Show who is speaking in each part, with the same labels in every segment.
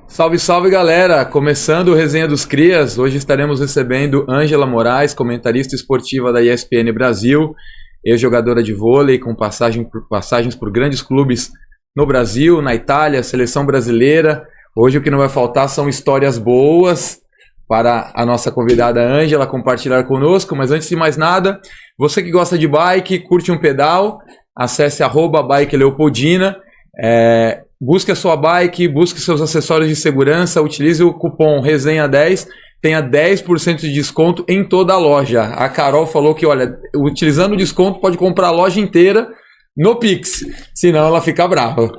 Speaker 1: Salve, salve galera! Começando o Resenha dos Crias, hoje estaremos recebendo Ângela Moraes, comentarista esportiva da ESPN Brasil, ex-jogadora de vôlei com passagens por grandes clubes no Brasil, na Itália, seleção brasileira. Hoje o que não vai faltar são histórias boas para a nossa convidada Ângela compartilhar conosco, mas antes de mais nada, você que gosta de bike, curte um pedal, acesse @BikeLeopoldina, busque a sua bike, busque seus acessórios de segurança, utilize o cupom RESENHA10, tenha 10% de desconto em toda a loja. A Carol falou que, olha, utilizando o desconto pode comprar a loja inteira no Pix, senão ela fica brava.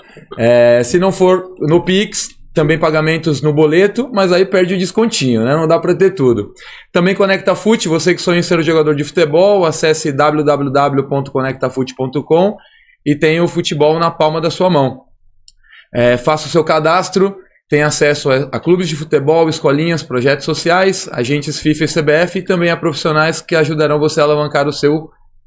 Speaker 1: Se não for no Pix, também pagamentos no boleto, mas aí perde o descontinho, né? Não dá para ter tudo. Também ConectaFoot, você que sonha em ser um jogador de futebol, acesse www.conectafut.com e tenha o futebol na palma da sua mão. Faça o seu cadastro, tem acesso a clubes de futebol, escolinhas, projetos sociais, agentes FIFA e CBF e também a profissionais que ajudarão você a alavancar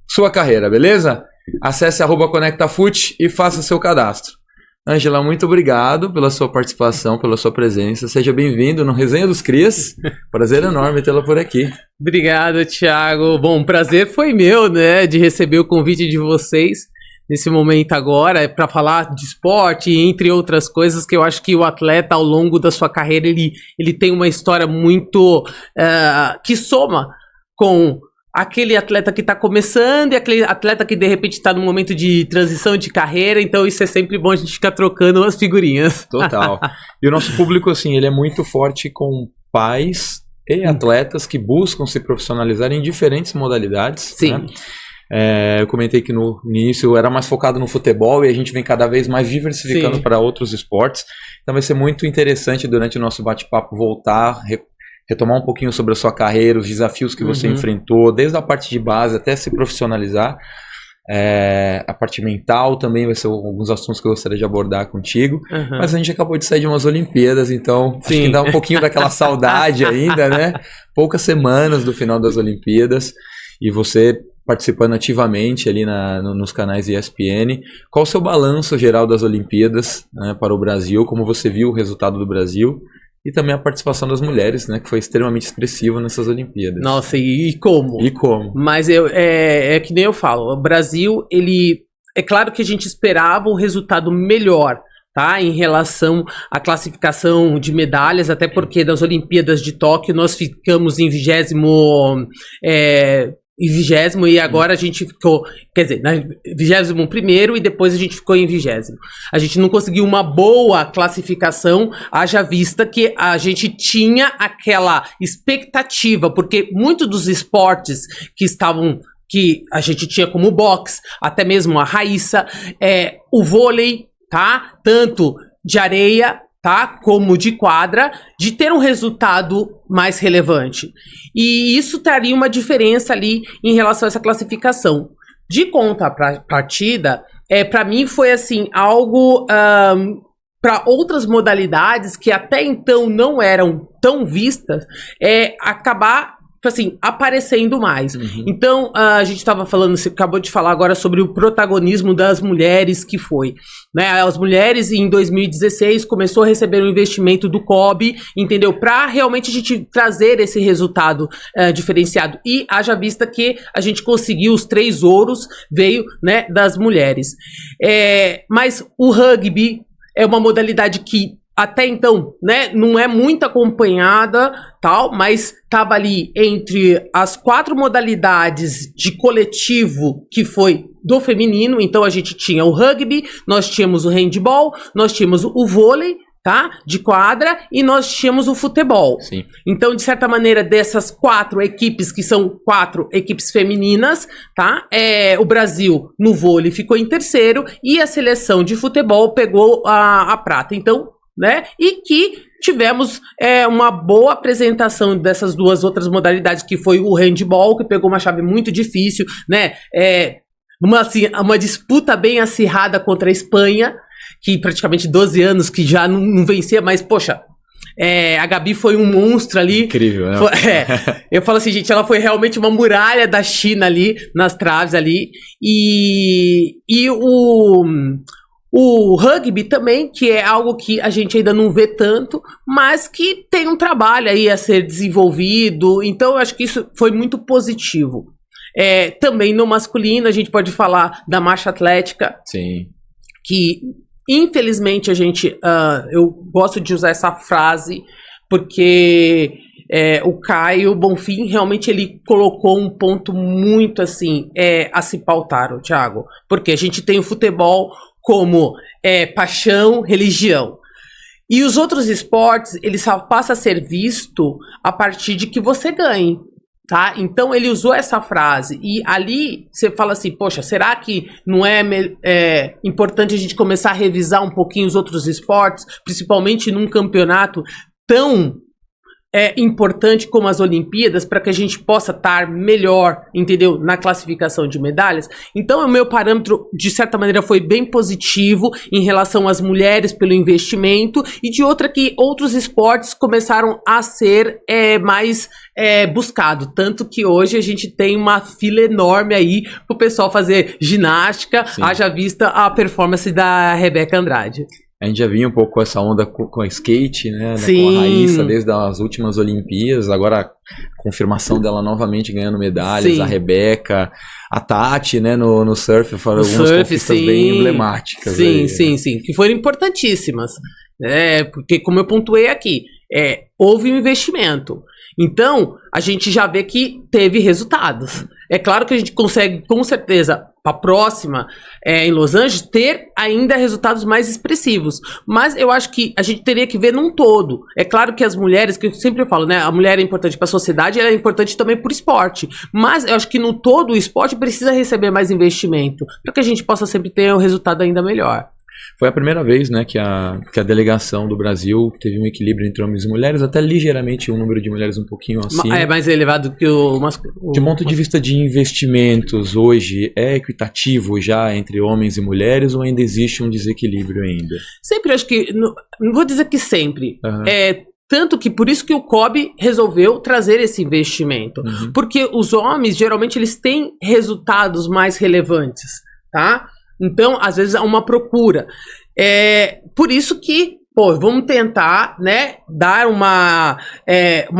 Speaker 1: sua carreira, beleza? Acesse @ConectaFoot e faça seu cadastro. Ângela, muito obrigado pela sua participação, pela sua presença. Seja bem-vindo no Resenha dos Crias. Prazer enorme tê-la por aqui.
Speaker 2: Obrigado, Thiago. Bom, o prazer foi meu, né, de receber o convite de vocês nesse momento agora, para falar de esporte, entre outras coisas, que eu acho que o atleta, ao longo da sua carreira, ele tem uma história muito que soma com aquele atleta que está começando e aquele atleta que de repente está no momento de transição de carreira, então isso é sempre bom a gente ficar trocando umas figurinhas.
Speaker 1: Total. E o nosso público, assim, ele é muito forte com pais e atletas que buscam se profissionalizar em diferentes modalidades.
Speaker 2: Sim.
Speaker 1: Né? Eu comentei que no início era mais focado no futebol e a gente vem cada vez mais diversificando para outros esportes. Então vai ser muito interessante durante o nosso bate-papo voltar, retomar um pouquinho sobre a sua carreira, os desafios que você enfrentou, desde a parte de base até se profissionalizar. A parte mental também vai ser alguns assuntos que eu gostaria de abordar contigo. Mas a gente acabou de sair de umas Olimpíadas, então acho que dá um pouquinho daquela saudade ainda, né? Poucas semanas do final das Olimpíadas e você participando ativamente ali nos canais ESPN. Qual o seu balanço geral das Olimpíadas, né, para o Brasil? Como você viu o resultado do Brasil? E também a participação das mulheres, né, que foi extremamente expressiva nessas Olimpíadas.
Speaker 2: Nossa, e como?
Speaker 1: E como?
Speaker 2: Mas é que nem eu falo, o Brasil, é claro que a gente esperava um resultado melhor, tá, em relação à classificação de medalhas, até porque das Olimpíadas de Tóquio nós ficamos em 20º e agora a gente ficou, quer dizer, na 21º e depois a gente ficou em 20º. A gente não conseguiu uma boa classificação, haja vista que a gente tinha aquela expectativa, porque muitos dos esportes que a gente tinha como boxe, até mesmo a Raíssa, o vôlei, tá? Tanto de areia, tá, como de quadra, de ter um resultado mais relevante. E isso traria uma diferença ali em relação a essa classificação. De contrapartida, para mim foi assim, algo para outras modalidades que até então não eram tão vistas, acabar assim, aparecendo mais. Então, a gente estava falando, você acabou de falar agora sobre o protagonismo das mulheres que foi, né? As mulheres em 2016 começou a receber um investimento do COB, entendeu? Para realmente a gente trazer esse resultado diferenciado. E haja vista que a gente conseguiu os 3 ouros, veio, né, das mulheres. Mas o rugby é uma modalidade que até então, né, não é muito acompanhada, tal, mas estava ali entre as 4 modalidades de coletivo que foi do feminino. Então a gente tinha o rugby, nós tínhamos o handball, nós tínhamos o vôlei, tá, de quadra, e nós tínhamos o futebol.
Speaker 1: Sim.
Speaker 2: Então, de certa maneira, dessas 4 equipes, que são 4 equipes femininas, tá, o Brasil no vôlei ficou em 3º e a seleção de futebol pegou a prata. Então, né? E que tivemos uma boa apresentação dessas 2 outras modalidades, que foi o handball, que pegou uma chave muito difícil, né? Uma disputa bem acirrada contra a Espanha, que praticamente 12 anos que já não vencia, mas, poxa, A Gabi foi um monstro ali.
Speaker 1: Incrível, né?
Speaker 2: Eu falo assim, gente, ela foi realmente uma muralha da China ali, nas traves ali. E o rugby também, que é algo que a gente ainda não vê tanto, mas que tem um trabalho aí a ser desenvolvido. Então, eu acho que isso foi muito positivo. Também no masculino, a gente pode falar da marcha atlética.
Speaker 1: Sim.
Speaker 2: Que, infelizmente, eu gosto de usar essa frase, porque o Caio Bonfim, realmente, ele colocou um ponto muito, assim, a se pautar, Thiago. Porque a gente tem o futebol como paixão, religião. E os outros esportes, ele só passa a ser visto a partir de que você ganhe, tá? Então ele usou essa frase e ali você fala assim, poxa, será que não é importante a gente começar a revisar um pouquinho os outros esportes, principalmente num campeonato tão importante como as Olimpíadas, para que a gente possa estar melhor, entendeu? Na classificação de medalhas. Então, o meu parâmetro, de certa maneira, foi bem positivo em relação às mulheres pelo investimento, e de outra que outros esportes começaram a ser mais buscado. Tanto que hoje a gente tem uma fila enorme aí pro pessoal fazer ginástica, haja vista a performance da Rebeca Andrade.
Speaker 1: A gente já vinha um pouco com essa onda com a skate, né?
Speaker 2: Sim.
Speaker 1: Com a Raíssa desde as últimas Olimpíadas, agora a confirmação dela novamente ganhando medalhas, a Rebeca, a Tati, né, no surf, foram algumas conquistas bem emblemáticas.
Speaker 2: Sim, que foram importantíssimas. Porque, como eu pontuei aqui, houve um investimento. Então, a gente já vê que teve resultados. É claro que a gente consegue, com certeza, para a próxima, em Los Angeles, ter ainda resultados mais expressivos. Mas eu acho que a gente teria que ver num todo. É claro que as mulheres, que eu sempre falo, né? A mulher é importante para a sociedade, ela é importante também para o esporte. Mas eu acho que no todo o esporte precisa receber mais investimento, para que a gente possa sempre ter um resultado ainda melhor.
Speaker 1: Foi a primeira vez, né, que a delegação do Brasil teve um equilíbrio entre homens e mulheres, até ligeiramente um número de mulheres um pouquinho acima.
Speaker 2: É mais elevado que o masculino.
Speaker 1: De ponto de vista de investimentos, hoje é equitativo já entre homens e mulheres ou ainda existe um desequilíbrio ainda?
Speaker 2: Sempre, acho que, não vou dizer que sempre, tanto que por isso que o COB resolveu trazer esse investimento, porque os homens, geralmente, eles têm resultados mais relevantes, tá? Então, às vezes, há uma procura. Por isso que, vamos tentar, né, dar uma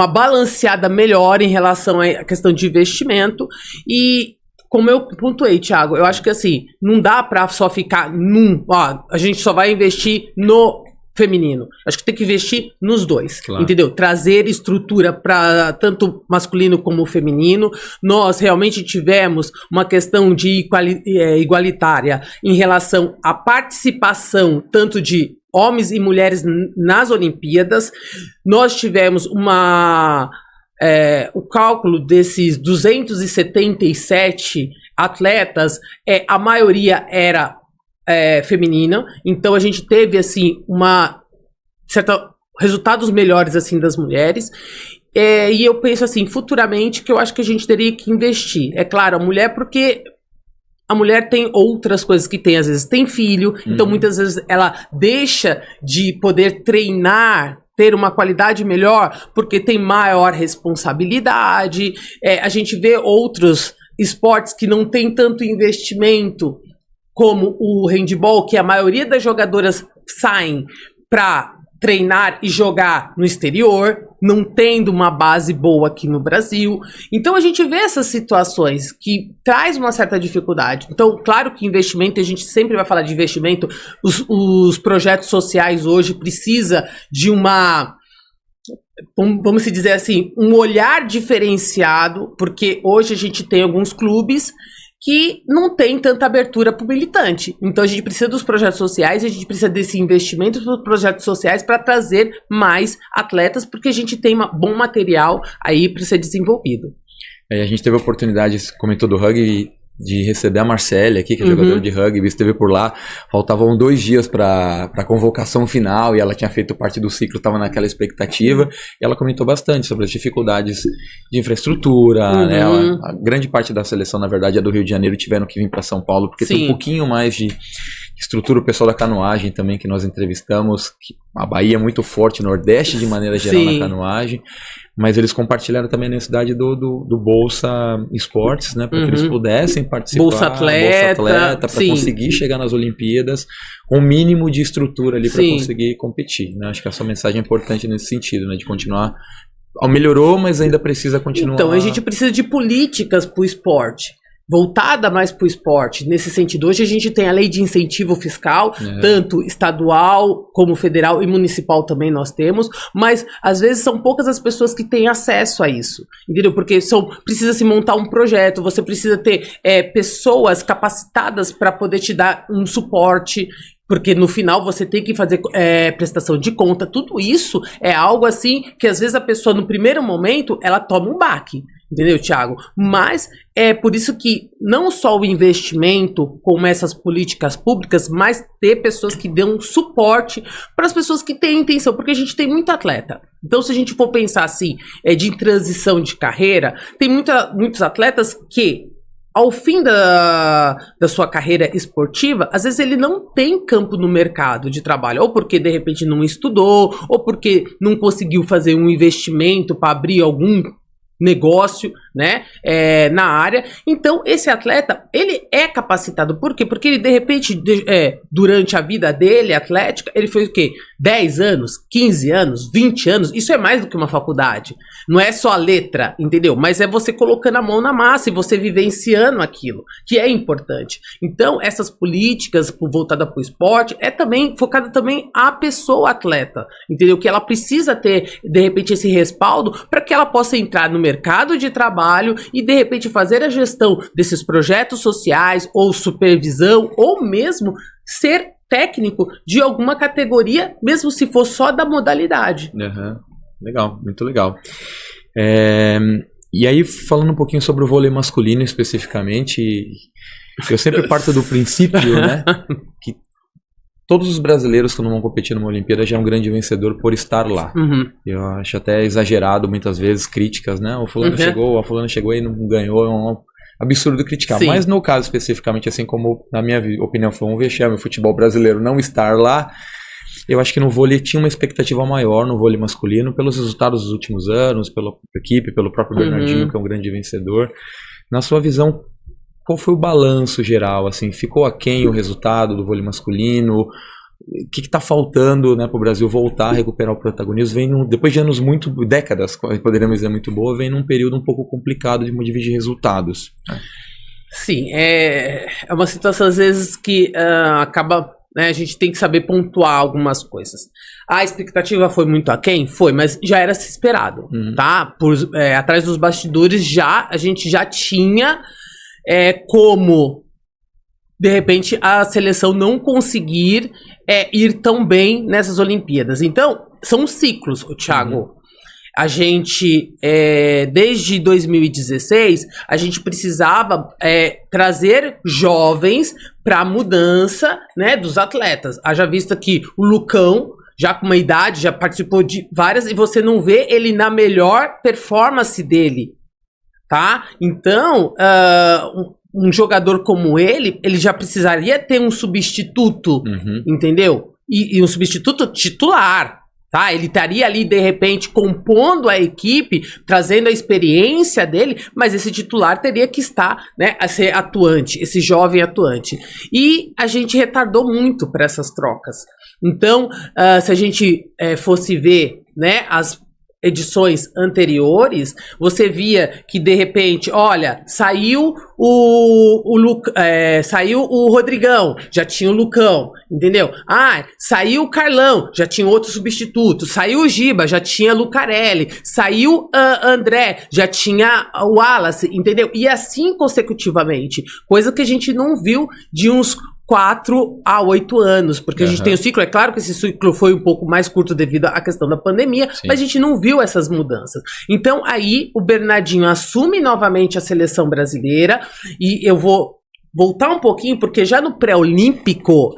Speaker 2: balanceada melhor em relação à questão de investimento. E, como eu pontuei, Thiago, eu acho que, assim, não dá para só ficar a gente só vai investir no feminino. Acho que tem que investir nos dois, entendeu? Trazer estrutura para tanto masculino como feminino. Nós realmente tivemos uma questão de igualitária em relação à participação tanto de homens e mulheres nas Olimpíadas. Nós tivemos o cálculo desses 277 atletas, a maioria era feminina, então a gente teve assim resultados melhores assim das mulheres, e eu penso assim futuramente que eu acho que a gente teria que investir, é claro, a mulher, porque a mulher tem outras coisas que tem, às vezes tem filho, então muitas vezes ela deixa de poder treinar, ter uma qualidade melhor, porque tem maior responsabilidade. A gente vê outros esportes que não tem tanto investimento, como o handball, que a maioria das jogadoras saem para treinar e jogar no exterior, não tendo uma base boa aqui no Brasil. Então a gente vê essas situações que traz uma certa dificuldade. Então, claro que investimento, a gente sempre vai falar de investimento, os projetos sociais hoje precisa de vamos dizer assim, um olhar diferenciado, porque hoje a gente tem alguns clubes que não tem tanta abertura para o militante. Então a gente precisa dos projetos sociais, a gente precisa desse investimento para os projetos sociais para trazer mais atletas, porque a gente tem bom material aí para ser desenvolvido.
Speaker 1: A gente teve a oportunidade, comentou do rugby, de receber a Marcele aqui, que é jogadora de rugby, esteve por lá, faltavam 2 dias para a convocação final e ela tinha feito parte do ciclo, estava naquela expectativa, e ela comentou bastante sobre as dificuldades de infraestrutura, né? A grande parte da seleção, na verdade, é do Rio de Janeiro, tiveram que vir para São Paulo, porque tem um pouquinho mais de estrutura o pessoal da canoagem também, que nós entrevistamos, que a Bahia é muito forte, o Nordeste de maneira geral na canoagem, mas eles compartilharam também a necessidade do Bolsa Esportes, né, para que eles pudessem participar,
Speaker 2: Bolsa Atleta
Speaker 1: para conseguir chegar nas Olimpíadas com o mínimo de estrutura ali para conseguir competir, né? Acho que essa mensagem é importante nesse sentido, né, de continuar. Melhorou, mas ainda precisa continuar.
Speaker 2: Então, a gente precisa de políticas para o esporte, voltada mais para o esporte. Nesse sentido, hoje a gente tem a lei de incentivo fiscal, tanto estadual como federal e municipal também nós temos, mas às vezes são poucas as pessoas que têm acesso a isso, entendeu? Porque precisa se montar um projeto, você precisa ter pessoas capacitadas para poder te dar um suporte, porque no final você tem que fazer prestação de conta. Tudo isso é algo assim que às vezes a pessoa no primeiro momento ela toma um baque. Entendeu, Thiago? Mas é por isso que não só o investimento, como essas políticas públicas, mas ter pessoas que dão suporte para as pessoas que têm intenção, porque a gente tem muito atleta. Então, se a gente for pensar assim, de transição de carreira, tem muitos atletas que, ao fim da sua carreira esportiva, às vezes ele não tem campo no mercado de trabalho, ou porque de repente não estudou, ou porque não conseguiu fazer um investimento para abrir algum negócio, né, na área. Então, esse atleta, ele é capacitado. Por quê? Porque ele, de repente, durante a vida dele, atlética, ele fez o quê? 10 anos, 15 anos, 20 anos. Isso é mais do que uma faculdade. Não é só a letra, entendeu? Mas é você colocando a mão na massa e você vivenciando aquilo, que é importante. Então, essas políticas voltadas para o esporte é também focada também a pessoa atleta, entendeu? Que ela precisa ter, de repente, esse respaldo para que ela possa entrar no mercado de trabalho e, de repente, fazer a gestão desses projetos sociais ou supervisão ou mesmo ser técnico de alguma categoria, mesmo se for só da modalidade.
Speaker 1: Legal, muito legal. E aí, falando um pouquinho sobre o vôlei masculino especificamente, eu sempre parto do princípio, né, que todos os brasileiros que não vão competir numa Olimpíada já é um grande vencedor por estar lá. Eu acho até exagerado muitas vezes críticas, né? O fulano chegou, a fulana chegou e não ganhou, é um absurdo criticar. Sim. Mas no caso especificamente, assim como na minha opinião foi um vexame o futebol brasileiro não estar lá, eu acho que no vôlei tinha uma expectativa maior no vôlei masculino pelos resultados dos últimos anos, pela equipe, pelo próprio Bernardinho, que é um grande vencedor. Na sua visão, qual foi o balanço geral? Assim, ficou aquém o resultado do vôlei masculino? O que está faltando, né, para o Brasil voltar a recuperar o protagonismo? Depois de anos décadas, poderíamos dizer, muito boa, vem num período um pouco complicado de dividir resultados.
Speaker 2: Sim, é uma situação às vezes que acaba, né, a gente tem que saber pontuar algumas coisas. A expectativa foi muito aquém? Foi, mas já era se esperado, tá? Atrás dos bastidores a gente já tinha como, de repente, a seleção não conseguir ir tão bem nessas Olimpíadas. Então, são ciclos, Thiago. A gente, desde 2016, a gente precisava trazer jovens para a mudança, né, dos atletas. Haja vista que o Lucão, já com uma idade, já participou de várias, e você não vê ele na melhor performance dele. Tá? Então, um jogador como ele já precisaria ter um substituto, entendeu? E um substituto titular, tá? Ele estaria ali, de repente, compondo a equipe, trazendo a experiência dele, mas esse titular teria que estar, né, a ser atuante, esse jovem atuante. E a gente retardou muito para essas trocas. Então, se a gente fosse ver, né, as edições anteriores, você via que de repente, olha, saiu saiu o Rodrigão, já tinha o Lucão, entendeu? Saiu o Carlão, já tinha outro substituto, saiu o Giba, já tinha Lucarelli, saiu André, já tinha o Wallace, entendeu? E assim consecutivamente, coisa que a gente não viu de uns 4 a 8 anos, porque a gente tem o ciclo, é claro que esse ciclo foi um pouco mais curto devido à questão da pandemia, mas a gente não viu essas mudanças. Então aí o Bernardinho assume novamente a seleção brasileira, e eu vou voltar um pouquinho, porque já no pré-olímpico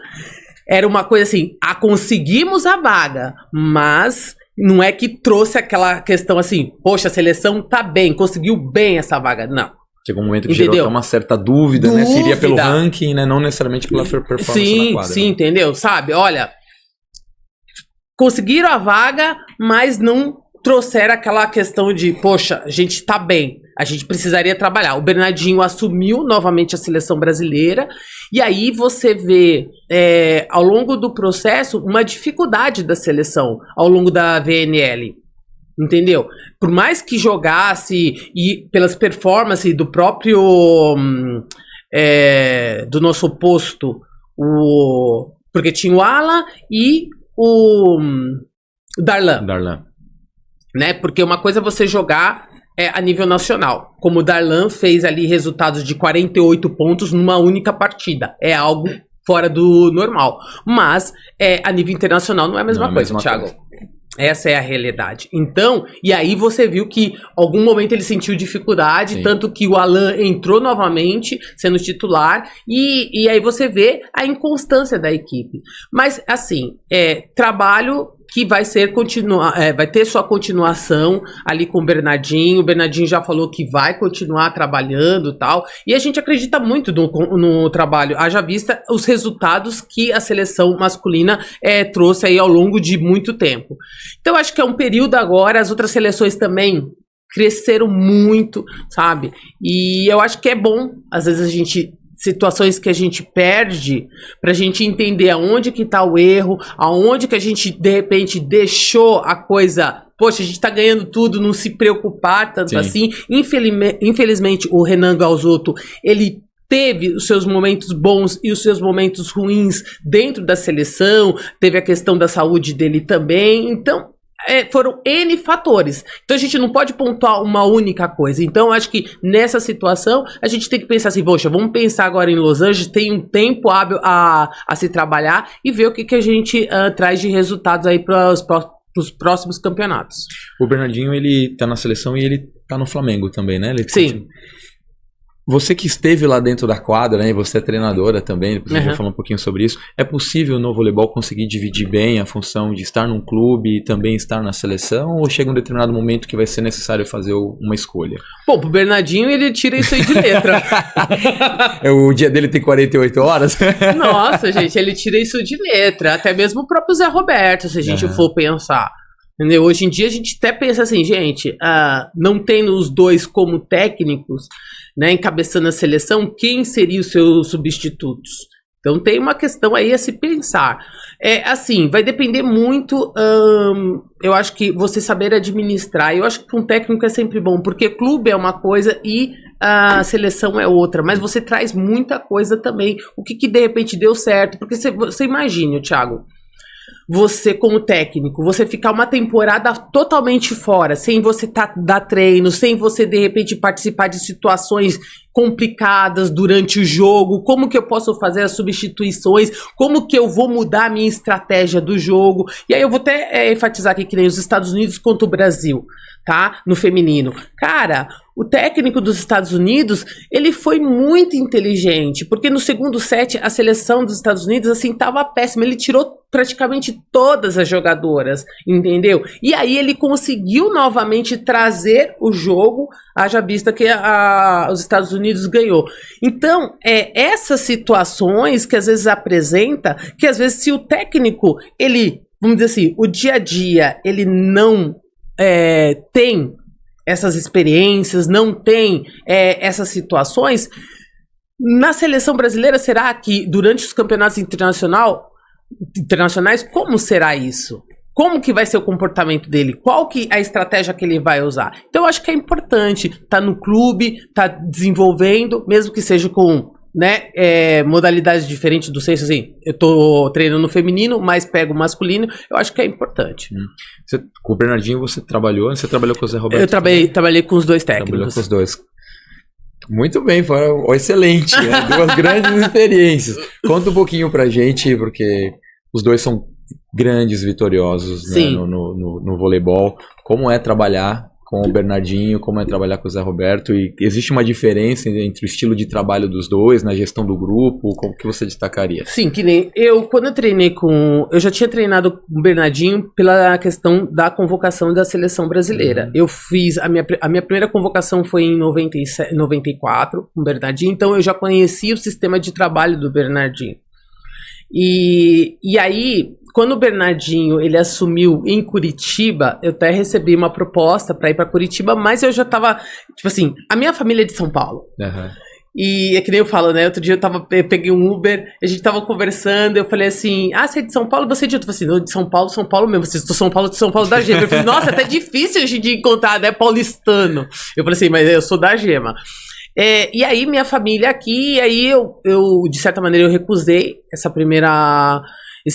Speaker 2: era uma coisa assim, conseguimos a vaga, mas não é que trouxe aquela questão assim, poxa, a seleção tá bem, conseguiu bem essa vaga, não.
Speaker 1: Chegou um momento que gerou até uma certa dúvida, né? Se iria pelo ranking, né? Não necessariamente pela performance na quadra.
Speaker 2: Sim, entendeu? Sabe, olha, conseguiram a vaga, mas não trouxeram aquela questão de, poxa, a gente tá bem, a gente precisaria trabalhar. O Bernardinho assumiu novamente a seleção brasileira, e aí você vê, ao longo do processo, uma dificuldade da seleção, ao longo da VNL. Entendeu? Por mais que jogasse e pelas performances do próprio do nosso oposto, porque tinha o Alan e o Darlan. Né? Porque uma coisa é você jogar a nível nacional, como o Darlan fez ali resultados de 48 pontos numa única partida. É algo fora do normal. Mas a nível internacional não é a mesma coisa, Thiago. Essa é a realidade. Então, e aí você viu que em algum momento ele sentiu dificuldade, sim, tanto que o Alan entrou novamente sendo titular, e aí você vê a inconstância da equipe. Mas, assim, trabalho que vai ter sua continuação ali com o Bernardinho. O Bernardinho já falou que vai continuar trabalhando e tal. E a gente acredita muito no trabalho. Haja vista os resultados que a seleção masculina trouxe aí ao longo de muito tempo. Então, acho que é um período agora. As outras seleções também cresceram muito, sabe? E eu acho que é bom, às vezes, situações que a gente perde, pra gente entender aonde que tá o erro, aonde que a gente, de repente, deixou a coisa... Poxa, a gente tá ganhando tudo, não se preocupar tanto, sim, assim. Infelizmente, o Renan Galzotto, ele teve os seus momentos bons e os seus momentos ruins dentro da seleção, teve a questão da saúde dele também, então... foram N fatores. Então a gente não pode pontuar uma única coisa. Então acho que nessa situação a gente tem que pensar assim, poxa, vamos pensar agora em Los Angeles, tem um tempo hábil a se trabalhar e ver o que a gente traz de resultados aí para os próximos campeonatos.
Speaker 1: O Bernardinho, ele tá na seleção e ele tá no Flamengo também, né?
Speaker 2: Sim.
Speaker 1: Você que esteve lá dentro da quadra, né, e você é treinadora também, depois a gente vai falar um pouquinho sobre isso, é possível no voleibol conseguir dividir bem a função de estar num clube e também estar na seleção, ou chega um determinado momento que vai ser necessário fazer uma escolha?
Speaker 2: Bom, pro Bernardinho ele tira isso aí de letra.
Speaker 1: O dia dele tem 48 horas?
Speaker 2: Nossa, gente, ele tira isso de letra, até mesmo o próprio Zé Roberto, se a gente for pensar. Entendeu? Hoje em dia a gente até pensa assim, gente, não tendo os dois como técnicos, né, encabeçando a seleção, quem seria os seus substitutos? Então tem uma questão aí a se pensar. Assim, vai depender muito, eu acho que você saber administrar. Eu acho que um técnico é sempre bom, porque clube é uma coisa e a seleção é outra, mas você traz muita coisa também. O que de repente deu certo? Porque você imagine, Thiago, você como técnico, você ficar uma temporada totalmente fora, sem você dar treino, sem você de repente participar de situações complicadas durante o jogo, como que eu posso fazer as substituições, como que eu vou mudar a minha estratégia do jogo. E aí eu vou até enfatizar aqui que nem os Estados Unidos contra o Brasil, tá? No feminino. Cara, o técnico dos Estados Unidos, ele foi muito inteligente, porque no segundo set a seleção dos Estados Unidos, assim, tava péssima. Ele tirou praticamente todas as jogadoras, entendeu? E aí ele conseguiu novamente trazer o jogo, haja vista que os Estados Unidos ganhou. Então, essas situações que às vezes apresenta, que às vezes se o técnico, ele, vamos dizer assim, o dia a dia, ele não tem essas experiências, não tem essas situações, na seleção brasileira, será que durante os campeonatos internacionais, como será isso? Como que vai ser o comportamento dele? Qual que é a estratégia que ele vai usar? Então eu acho que é importante estar no clube, estar desenvolvendo, mesmo que seja com modalidades diferentes do senso, assim, eu tô treinando no feminino, mas pego o masculino, eu acho que é importante.
Speaker 1: Com o Bernardinho você trabalhou com o Zé Roberto?
Speaker 2: Eu trabalhei com os dois técnicos.
Speaker 1: Trabalhou com os dois. Muito bem, foi excelente, né? Duas grandes experiências. Conta um pouquinho pra gente, porque os dois são grandes vitoriosos, né, no voleibol. Como é trabalhar com o Bernardinho, como é trabalhar com o Zé Roberto, e existe uma diferença entre o estilo de trabalho dos dois, na gestão do grupo, como que você destacaria?
Speaker 2: Sim, que nem eu, quando eu treinei eu já tinha treinado com o Bernardinho pela questão da convocação da seleção brasileira. Eu fiz, a minha primeira convocação foi em 94, com o Bernardinho, então eu já conhecia o sistema de trabalho do Bernardinho. E aí, quando o Bernardinho ele assumiu em Curitiba, eu até recebi uma proposta para ir para Curitiba, mas eu já tava, tipo assim, a minha família é de São Paulo.
Speaker 1: Uhum.
Speaker 2: E é que nem eu falo, né? Outro dia eu peguei um Uber, a gente tava conversando, eu falei assim, você é de São Paulo? Você é de outro? Eu falei assim, não, de São Paulo mesmo. Vocês de São Paulo da Gema. Eu falei, nossa, até difícil hoje de encontrar, né? Paulistano. Eu falei assim, mas eu sou da Gema. E aí minha família aqui, e aí eu de certa maneira eu recusei esse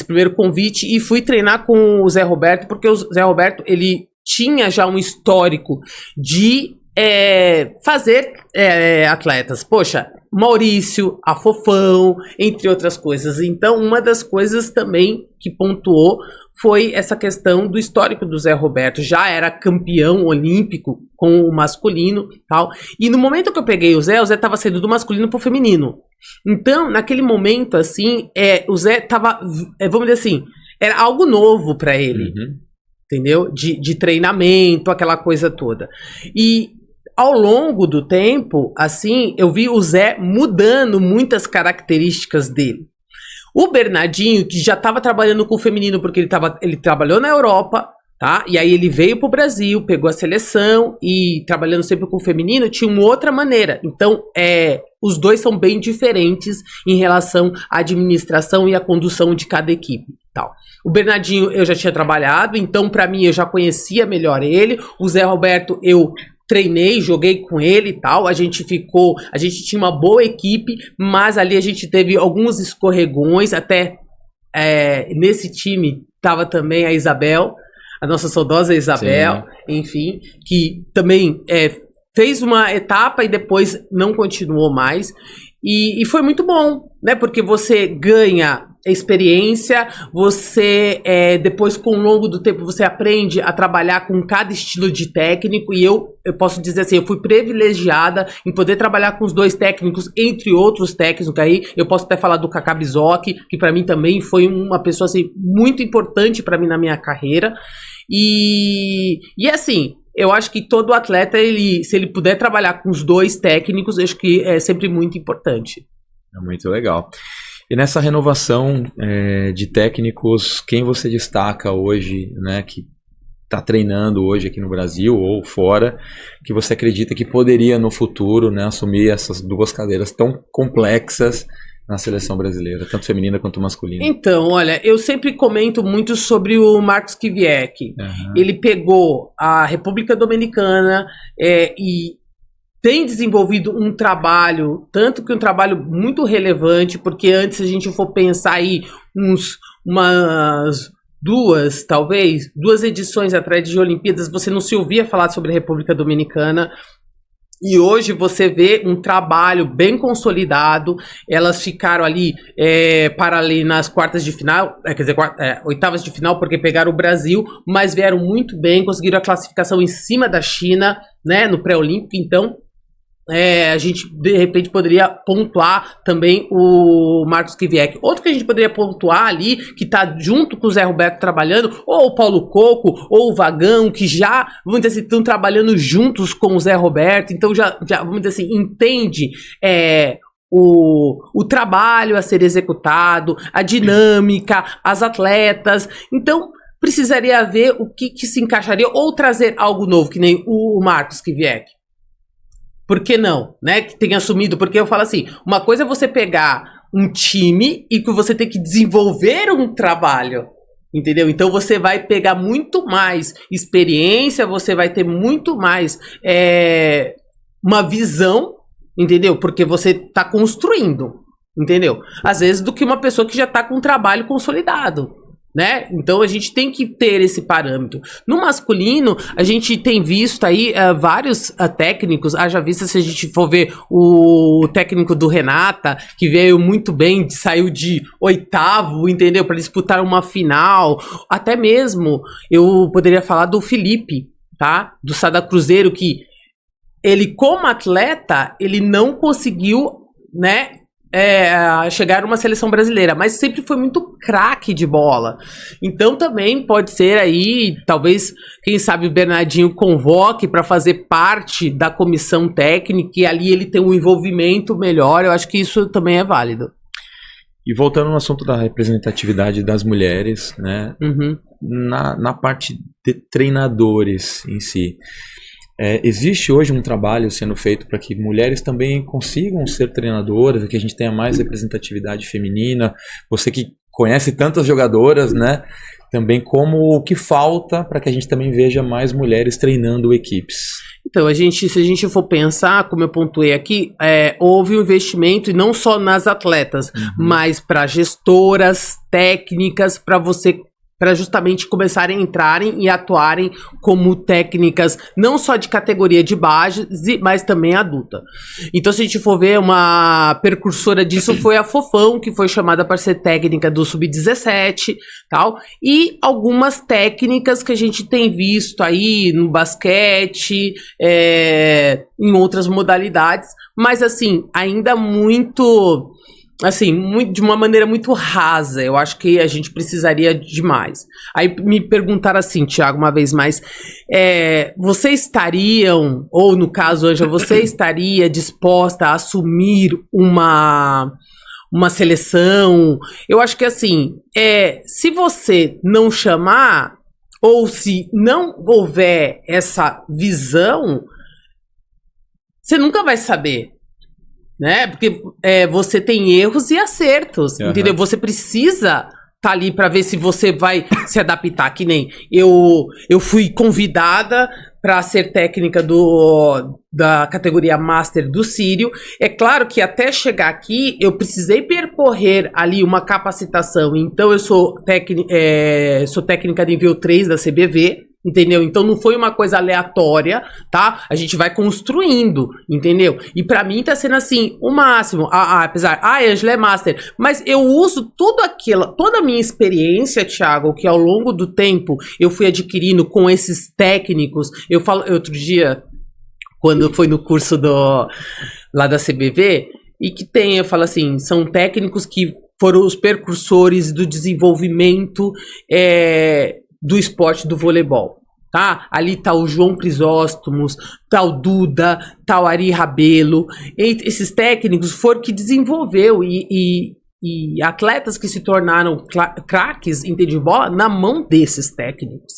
Speaker 2: primeiro convite e fui treinar com o Zé Roberto, porque o Zé Roberto ele tinha já um histórico de fazer atletas. Poxa, Maurício, Afofão, entre outras coisas. Então, uma das coisas também que pontuou foi essa questão do histórico do Zé Roberto. Já era campeão olímpico com o masculino e tal. E no momento que eu peguei o Zé estava saindo do masculino pro feminino. Então, naquele momento, assim, o Zé tava, vamos dizer assim, era algo novo para ele. Uhum. Entendeu? De treinamento, aquela coisa toda. E ao longo do tempo, assim, eu vi o Zé mudando muitas características dele. O Bernardinho, que já estava trabalhando com o feminino, porque ele trabalhou na Europa, tá? E aí ele veio pro Brasil, pegou a seleção e trabalhando sempre com o feminino, tinha uma outra maneira. Então, os dois são bem diferentes em relação à administração e à condução de cada equipe. Tal. O Bernardinho eu já tinha trabalhado, então para mim eu já conhecia melhor ele. O Zé Roberto eu treinei, joguei com ele e tal, a gente tinha uma boa equipe, mas ali a gente teve alguns escorregões, até nesse time tava também a Isabel, a nossa saudosa Isabel, sim, enfim, que também fez uma etapa e depois não continuou mais, e foi muito bom, né, porque você ganha experiência, você depois com o longo do tempo você aprende a trabalhar com cada estilo de técnico, e eu posso dizer assim, eu fui privilegiada em poder trabalhar com os dois técnicos, entre outros técnicos aí, eu posso até falar do Kaká Bizoc, que para mim também foi uma pessoa assim, muito importante para mim na minha carreira, e assim, eu acho que todo atleta, se ele puder trabalhar com os dois técnicos, eu acho que é sempre muito importante.
Speaker 1: É muito legal. E nessa renovação de técnicos, quem você destaca hoje, né, que está treinando hoje aqui no Brasil ou fora, que você acredita que poderia no futuro, né, assumir essas duas cadeiras tão complexas na seleção brasileira, tanto feminina quanto masculina?
Speaker 2: Então, olha, eu sempre comento muito sobre o Marcos Kiviek. Uhum. Ele pegou a República Dominicana e tem desenvolvido um trabalho, tanto que um trabalho muito relevante, porque antes, se a gente for pensar aí umas duas edições atrás de Olimpíadas, você não se ouvia falar sobre a República Dominicana. E hoje você vê um trabalho bem consolidado. Elas ficaram ali para ali nas quartas de final, quer dizer, oitavas de final, porque pegaram o Brasil, mas vieram muito bem, conseguiram a classificação em cima da China, né, no pré-olímpico. Então, a gente, de repente, poderia pontuar também o Marcos Kiviek. Outro que a gente poderia pontuar ali, que tá junto com o Zé Roberto trabalhando, ou o Paulo Coco, ou o Vagão, que já, vamos dizer assim, estão trabalhando juntos com o Zé Roberto, então já vamos dizer assim, entende o trabalho a ser executado, a dinâmica, as atletas. Então, precisaria ver o que se encaixaria, ou trazer algo novo, que nem o Marcos Kiviek. Por que não, né, que tenha assumido? Porque eu falo assim, uma coisa é você pegar um time e que você tem que desenvolver um trabalho, entendeu? Então você vai pegar muito mais experiência, você vai ter muito mais uma visão, entendeu? Porque você está construindo, entendeu? Às vezes do que uma pessoa que já está com um trabalho consolidado, né? Então a gente tem que ter esse parâmetro. No masculino, a gente tem visto aí vários técnicos, haja vista se a gente for ver o técnico do Renata, que veio muito bem, saiu de 8º, entendeu? Para disputar uma final. Até mesmo eu poderia falar do Felipe, tá? Do Sada Cruzeiro, que ele, como atleta, ele não conseguiu, né, chegar a uma seleção brasileira, mas sempre foi muito craque de bola. Então também pode ser aí, talvez, quem sabe o Bernardinho convoque para fazer parte da comissão técnica e ali ele tem um envolvimento melhor. Eu acho que isso também é válido.
Speaker 1: E voltando no assunto da representatividade das mulheres, né? Na parte de treinadores em si, existe hoje um trabalho sendo feito para que mulheres também consigam ser treinadoras, que a gente tenha mais representatividade feminina. Você que conhece tantas jogadoras, né? Também como o que falta para que a gente também veja mais mulheres treinando equipes.
Speaker 2: Então, se a gente for pensar, como eu pontuei aqui, houve um investimento, e não só nas atletas, mas para gestoras, técnicas, para justamente começarem a entrarem e atuarem como técnicas, não só de categoria de base, mas também adulta. Então, se a gente for ver, uma precursora disso foi a Fofão, que foi chamada para ser técnica do Sub-17, tal, e algumas técnicas que a gente tem visto aí no basquete, em outras modalidades, mas assim, ainda muito... assim, de uma maneira muito rasa. Eu acho que a gente precisaria de mais. Aí me perguntaram assim, Thiago, uma vez mais, vocês estariam, ou no caso, Ângela, você estaria disposta a assumir uma seleção? Eu acho que assim, se você não chamar, ou se não houver essa visão, você nunca vai saber. Né? Porque você tem erros e acertos, entendeu? Você precisa estar ali para ver se você vai se adaptar, que nem eu fui convidada para ser técnica da categoria Master do Sírio. É claro que até chegar aqui eu precisei percorrer ali uma capacitação, então eu sou técnica nível 3 da CBV. Entendeu? Então não foi uma coisa aleatória, tá? A gente vai construindo, entendeu? E pra mim tá sendo assim, o máximo. Apesar, a Ângela é master, mas eu uso tudo aquilo, toda a minha experiência, Thiago, que ao longo do tempo eu fui adquirindo com esses técnicos. Eu falo, outro dia, quando foi no curso lá da CBV, e que eu falo assim, são técnicos que foram os precursores do desenvolvimento do esporte do voleibol, tá? Ali tá o João Crisóstomos, tá o Duda, tá o Ari Rabelo. Esses técnicos foram que desenvolveu e atletas que se tornaram craques em de bola na mão desses técnicos.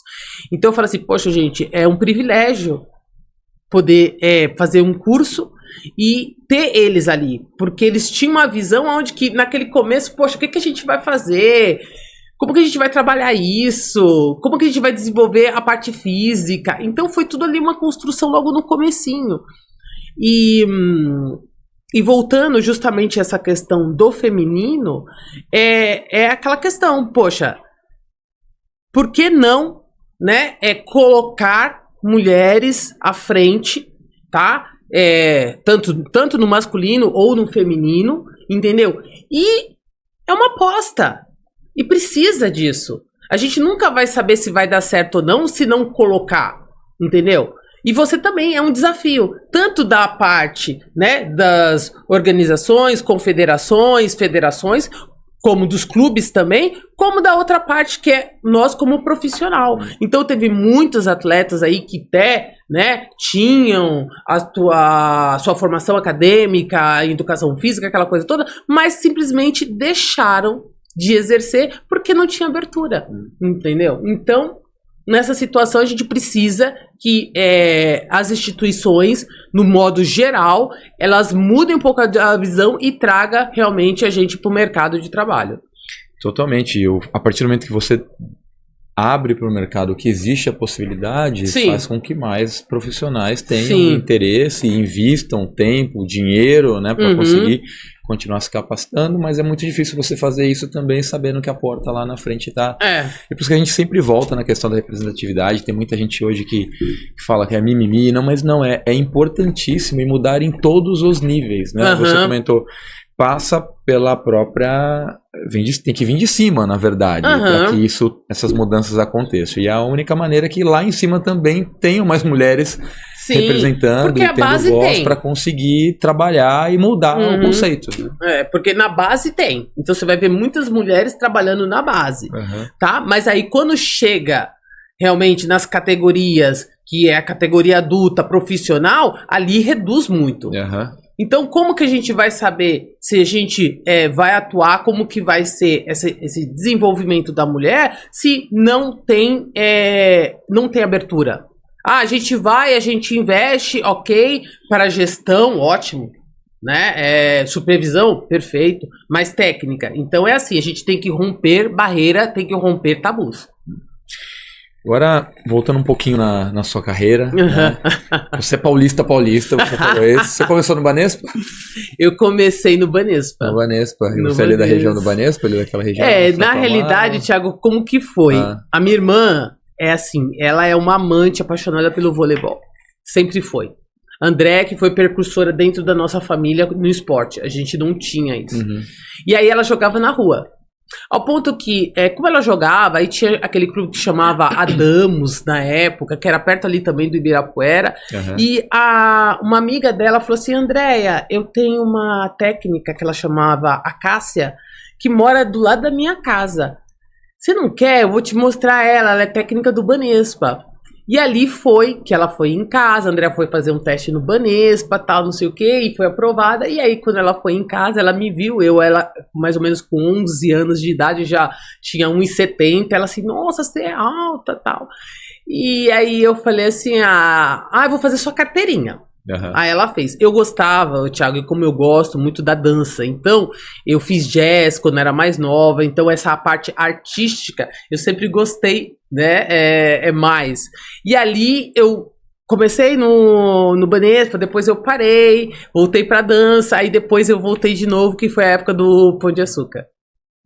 Speaker 2: Então eu falo assim, poxa gente, é um privilégio poder fazer um curso e ter eles ali, porque eles tinham uma visão onde que naquele começo, poxa, o que a gente vai fazer? Como que a gente vai trabalhar isso? Como que a gente vai desenvolver a parte física? Então foi tudo ali uma construção logo no comecinho. E voltando justamente a essa questão do feminino, é aquela questão, poxa, por que não, né, colocar mulheres à frente, tá? Tanto no masculino ou no feminino, entendeu? E é uma aposta. E precisa disso. A gente nunca vai saber se vai dar certo ou não se não colocar, entendeu? E você também é um desafio, tanto da parte, né, das organizações, confederações, federações, como dos clubes também, como da outra parte que é nós como profissional. Então teve muitos atletas aí que até, né, tinham a sua formação acadêmica, educação física, aquela coisa toda, mas simplesmente deixaram de exercer porque não tinha abertura, entendeu? Então, nessa situação, a gente precisa que as instituições, no modo geral, elas mudem um pouco a visão e traga realmente a gente para o mercado de trabalho.
Speaker 1: Totalmente. A partir do momento que você abre para o mercado que existe a possibilidade,
Speaker 2: Sim.
Speaker 1: faz com que mais profissionais tenham interesse e invistam tempo, dinheiro, né, para conseguir continuar se capacitando, mas é muito difícil você fazer isso também sabendo que a porta lá na frente tá... É por isso que a gente sempre volta na questão da representatividade. Tem muita gente hoje que fala que é mimimi, não, mas não é. É importantíssimo e mudar em todos os níveis, né? Você comentou, passa pela própria... tem que vir de cima, na verdade, para que essas mudanças aconteçam. E a única maneira é que lá em cima também tenham mais mulheres representando e tendo voz para conseguir trabalhar e mudar o conceito.
Speaker 2: Né? Porque na base tem. Então você vai ver muitas mulheres trabalhando na base, tá? Mas aí quando chega realmente nas categorias, que é a categoria adulta, profissional, ali reduz muito. Então, como que a gente vai saber se a gente vai atuar, como que vai ser esse desenvolvimento da mulher, se não tem abertura? A gente investe, ok, para gestão, ótimo, né? Supervisão, perfeito, mas técnica. Então é assim, a gente tem que romper barreira, tem que romper tabus.
Speaker 1: Agora, voltando um pouquinho na sua carreira, né? Você é paulista, você falou isso. Você começou no Banespa?
Speaker 2: Eu comecei no Banespa.
Speaker 1: No Banespa. E você é ali da região do Banespa, ali daquela região?
Speaker 2: Na realidade, Thiago, como que foi? A minha irmã é assim, ela é uma amante apaixonada pelo voleibol. Sempre foi. André, que foi percursora dentro da nossa família no esporte. A gente não tinha isso. E aí ela jogava na rua. Ao ponto que, como ela jogava, aí tinha aquele clube que chamava Adamos, na época, que era perto ali também do Ibirapuera, e uma amiga dela falou assim, Andréia, eu tenho uma técnica que ela chamava Acácia, que mora do lado da minha casa. Você não quer? Eu vou te mostrar ela é técnica do Banespa. E ali foi que ela foi em casa, a Andrea foi fazer um teste no Banespa, tal, não sei o que, e foi aprovada. E aí, quando ela foi em casa, ela me viu, ela mais ou menos com 11 anos de idade, já tinha 1,70, ela assim, nossa, você é alta, tal. E aí eu falei assim, eu vou fazer sua carteirinha. Aí ela fez. Eu gostava, Thiago, e como eu gosto muito da dança, então eu fiz jazz quando era mais nova, então essa parte artística eu sempre gostei, né, mais. E ali eu comecei no Banespa, depois eu parei, voltei pra dança, aí depois eu voltei de novo, que foi a época do Pão de Açúcar.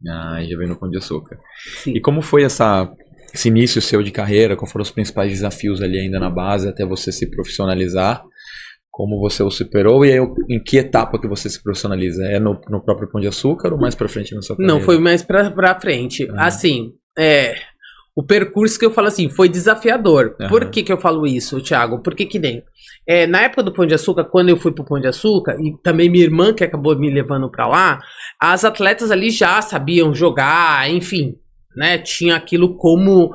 Speaker 1: Já veio no Pão de Açúcar.
Speaker 2: Sim.
Speaker 1: E como foi esse início seu de carreira? Quais foram os principais desafios ali ainda na base até você se profissionalizar? Como você o superou e aí, em que etapa que você se profissionaliza? É no próprio Pão de Açúcar ou mais pra frente na sua carreira?
Speaker 2: Não, foi mais pra frente. Assim, o percurso que eu falo assim, foi desafiador. Por que eu falo isso, Thiago? Porque que nem... na época do Pão de Açúcar, quando eu fui pro Pão de Açúcar, e também minha irmã que acabou me levando pra lá, as atletas ali já sabiam jogar, enfim... Né, tinha aquilo como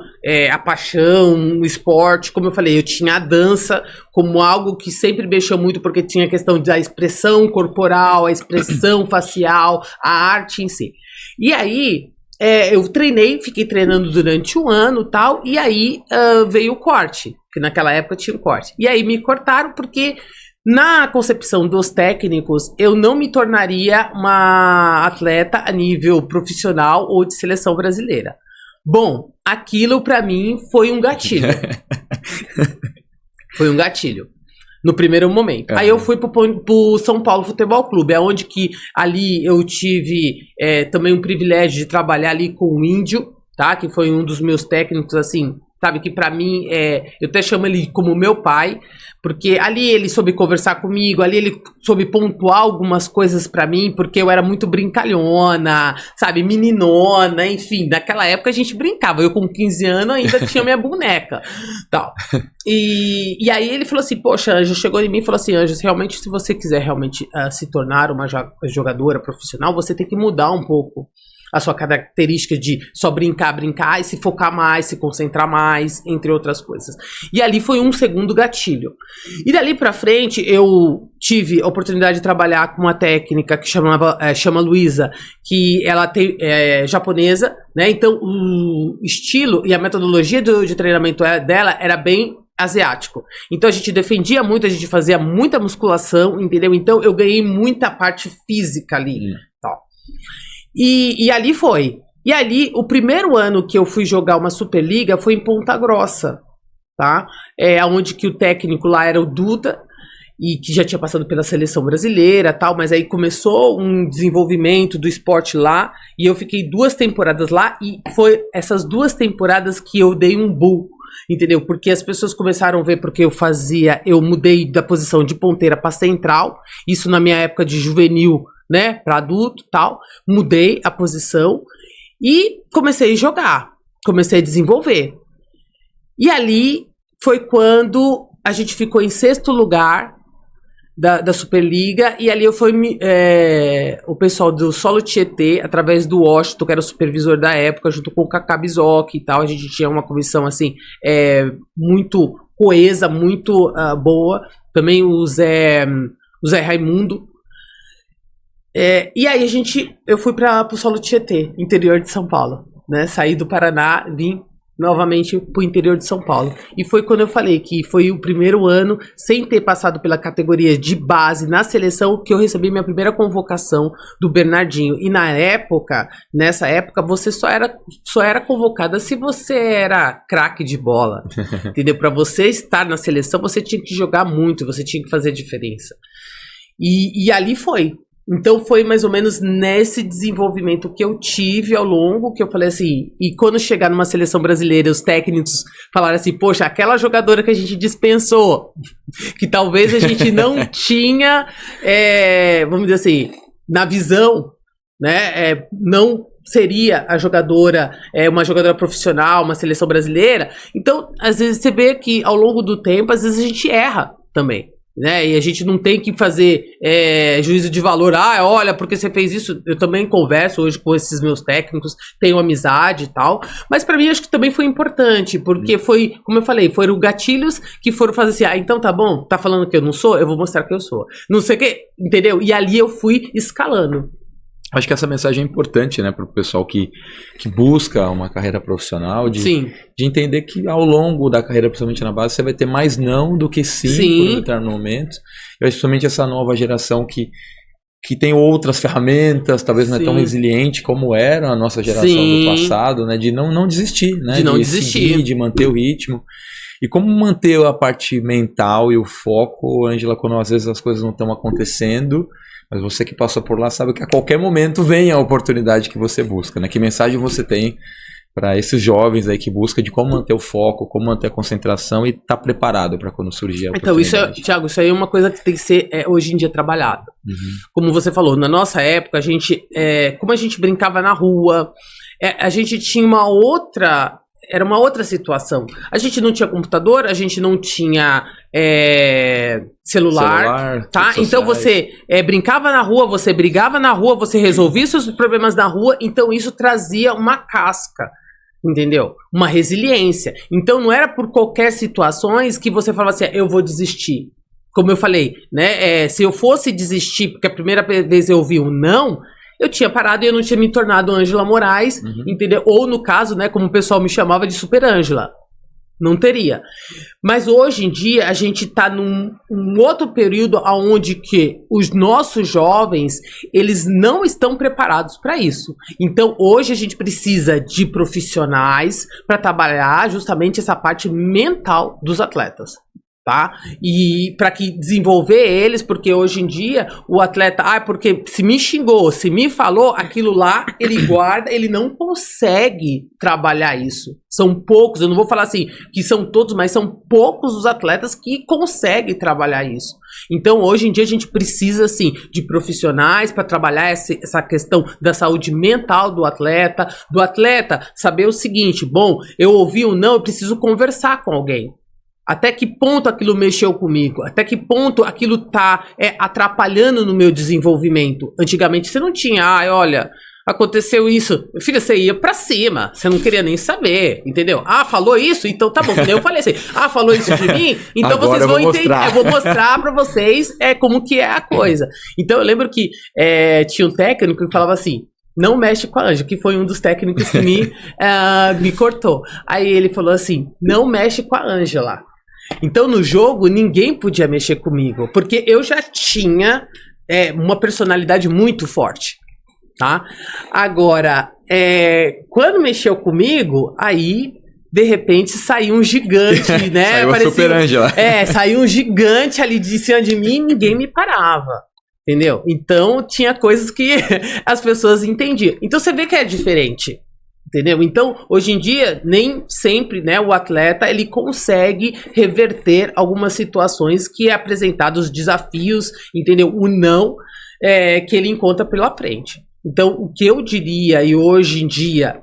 Speaker 2: a paixão, o esporte, como eu falei, eu tinha a dança como algo que sempre mexeu muito, porque tinha a questão da expressão corporal, a expressão facial, a arte em si. E aí, eu fiquei treinando durante um ano e tal, e aí veio o corte, que naquela época tinha um corte. E aí me cortaram porque... Na concepção dos técnicos, eu não me tornaria uma atleta a nível profissional ou de seleção brasileira. Bom, aquilo pra mim foi um gatilho. Foi um gatilho. No primeiro momento. Aí eu fui pro São Paulo Futebol Clube, onde que ali eu tive também um privilégio de trabalhar ali com o Índio, tá? Que foi um dos meus técnicos, assim... Sabe, que pra mim, eu até chamo ele como meu pai, porque ali ele soube conversar comigo, ali ele soube pontuar algumas coisas pra mim, porque eu era muito brincalhona, sabe, meninona, enfim, naquela época a gente brincava, eu com 15 anos ainda tinha minha boneca, tal. E aí ele falou assim, poxa, Anja, chegou em mim e falou assim, Anja, realmente, se você quiser realmente se tornar uma jogadora profissional, você tem que mudar um pouco a sua característica de só brincar e se focar mais, se concentrar mais, entre outras coisas. E ali foi um segundo gatilho. E dali pra frente, eu tive a oportunidade de trabalhar com uma técnica que chama Luísa, que ela é japonesa, né? Então, o estilo e a metodologia de treinamento dela era bem asiático. Então a gente defendia muito, a gente fazia muita musculação, entendeu? Então eu ganhei muita parte física ali. Tal. E ali foi. E ali, o primeiro ano que eu fui jogar uma Superliga foi em Ponta Grossa, tá? Onde que o técnico lá era o Duda. e que já tinha passado pela seleção brasileira, tal, mas aí começou um desenvolvimento do esporte lá, e eu fiquei 2 temporadas lá, e foi essas 2 temporadas que eu dei um boom, entendeu? Porque as pessoas começaram a ver porque eu mudei da posição de ponteira para central, isso na minha época de juvenil, né, para adulto, tal, mudei a posição e comecei a jogar, comecei a desenvolver. E ali foi quando a gente ficou em 6º lugar da Superliga, e ali o pessoal do Solo Tietê, através do Washington, que era o supervisor da época, junto com o Kaká Bizoc e tal, a gente tinha uma comissão assim, muito coesa, muito boa, também o Zé Raimundo, e aí eu fui para o Solo Tietê, interior de São Paulo, né? Saí do Paraná, vim novamente para o interior de São Paulo. E foi quando eu falei que foi o primeiro ano, sem ter passado pela categoria de base na seleção, que eu recebi minha primeira convocação do Bernardinho. E nessa época, você só era convocada se você era craque de bola. Entendeu? Para você estar na seleção, você tinha que jogar muito, você tinha que fazer diferença. E ali foi. Então foi mais ou menos nesse desenvolvimento que eu tive ao longo, que eu falei assim, e quando chegar numa seleção brasileira, os técnicos falaram assim, poxa, aquela jogadora que a gente dispensou, que talvez a gente não tinha, vamos dizer assim, na visão, né, não seria a jogadora, uma jogadora profissional, uma seleção brasileira. Então, às vezes você vê que ao longo do tempo, às vezes a gente erra também. Né? E a gente não tem que fazer juízo de valor, olha, porque você fez isso. Eu também converso hoje com esses meus técnicos, tenho amizade e tal, mas pra mim acho que também foi importante, porque foi, como eu falei, foram gatilhos que foram fazer assim, então tá bom, tá falando que eu não sou, eu vou mostrar que eu sou, não sei o que, entendeu? E ali eu fui escalando.
Speaker 1: Acho que essa mensagem é importante, né, para o pessoal que busca uma carreira profissional, de entender que ao longo da carreira, principalmente na base, você vai ter mais não do que sim. Por determinado momento. Eu acho principalmente essa nova geração que tem outras ferramentas, talvez não é tão resiliente como era a nossa geração do passado, né, de não desistir, né,
Speaker 2: de não desistir,
Speaker 1: seguir, de manter o ritmo. E como manter a parte mental e o foco, Ângela, quando às vezes as coisas não estão acontecendo, mas você que passou por lá sabe que a qualquer momento vem a oportunidade que você busca, né? Que mensagem você tem para esses jovens aí que buscam de como manter o foco, como manter a concentração e estar preparado para quando surgir a oportunidade?
Speaker 2: Thiago, isso aí é uma coisa que tem que ser hoje em dia trabalhada. Como você falou, na nossa época, a gente, como a gente brincava na rua, a gente tinha era uma outra situação. A gente não tinha computador, a gente não tinha celular, tá? Então você brincava na rua, você brigava na rua, você resolvia seus problemas na rua, então isso trazia uma casca, entendeu? Uma resiliência. Então não era por qualquer situações que você falava assim, eu vou desistir. Como eu falei, né? Se eu fosse desistir, porque a primeira vez eu ouvi um não, eu tinha parado e eu não tinha me tornado Ângela Moraes, entendeu? Ou no caso, né, como o pessoal me chamava de Super Ângela. Não teria. Mas hoje em dia a gente está num outro período onde que os nossos jovens, eles não estão preparados para isso. Então hoje a gente precisa de profissionais para trabalhar justamente essa parte mental dos atletas. Tá? E para que desenvolver eles, porque hoje em dia o atleta, porque se me xingou, se me falou, aquilo lá ele guarda, ele não consegue trabalhar isso. São poucos, eu não vou falar assim que são todos, mas são poucos os atletas que conseguem trabalhar isso. Então hoje em dia a gente precisa assim de profissionais para trabalhar essa questão da saúde mental do atleta saber o seguinte, bom, eu ouvi um não, eu preciso conversar com alguém. Até que ponto aquilo mexeu comigo? Até que ponto aquilo tá atrapalhando no meu desenvolvimento? Antigamente você não tinha, olha, aconteceu isso. Filha, você ia pra cima, você não queria nem saber, entendeu? Falou isso? Então tá bom. Eu falei assim, falou isso de mim? Então agora vocês vão entender. Eu vou mostrar pra vocês como que é a coisa. Então eu lembro que tinha um técnico que falava assim, não mexe com a Ângela, que foi um dos técnicos que me cortou. Aí ele falou assim, não mexe com a Ângela. Então no jogo ninguém podia mexer comigo, porque eu já tinha uma personalidade muito forte, tá? Agora, quando mexeu comigo, aí de repente saiu um gigante, né?
Speaker 1: Saiu a Super Ângela.
Speaker 2: Saiu um gigante ali de cima de mim e ninguém me parava. Entendeu? Então, tinha coisas que as pessoas entendiam. Então, você vê que é diferente. Entendeu? Então, hoje em dia, nem sempre, né, o atleta ele consegue reverter algumas situações que é apresentado, os desafios, entendeu? O não que ele encontra pela frente. Então, o que eu diria, e hoje em dia,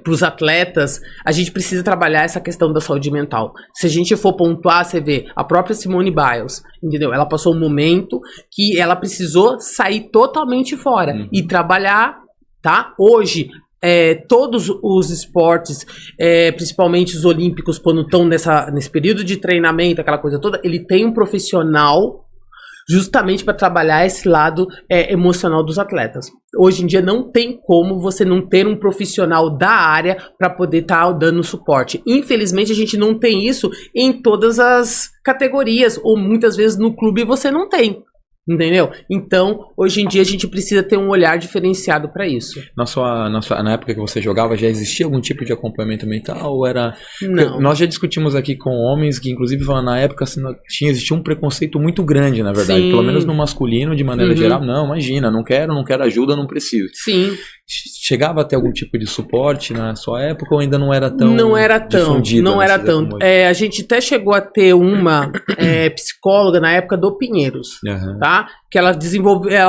Speaker 2: para os atletas, a gente precisa trabalhar essa questão da saúde mental. Se a gente for pontuar, você vê, a própria Simone Biles, entendeu? Ela passou um momento que ela precisou sair totalmente fora e trabalhar, tá? Hoje, todos os esportes, principalmente os olímpicos, quando estão nesse período de treinamento, aquela coisa toda, ele tem um profissional justamente para trabalhar esse lado emocional dos atletas. Hoje em dia não tem como você não ter um profissional da área para poder estar dando suporte. Infelizmente a gente não tem isso em todas as categorias, ou muitas vezes no clube você não tem. Entendeu? Então, hoje em dia a gente precisa ter um olhar diferenciado para isso.
Speaker 1: Na época que você jogava, já existia algum tipo de acompanhamento mental? Ou era...
Speaker 2: Não.
Speaker 1: Nós já discutimos aqui com homens que, inclusive, na época assim, existia um preconceito muito grande, na verdade.
Speaker 2: Sim.
Speaker 1: Pelo menos no masculino, de maneira geral. Não, imagina, não quero ajuda, não preciso.
Speaker 2: Sim.
Speaker 1: Chegava a ter algum tipo de suporte na sua época ou ainda não era tão difundido?
Speaker 2: Não era tão. A gente até chegou a ter uma psicóloga na época do Pinheiros, tá? Que ela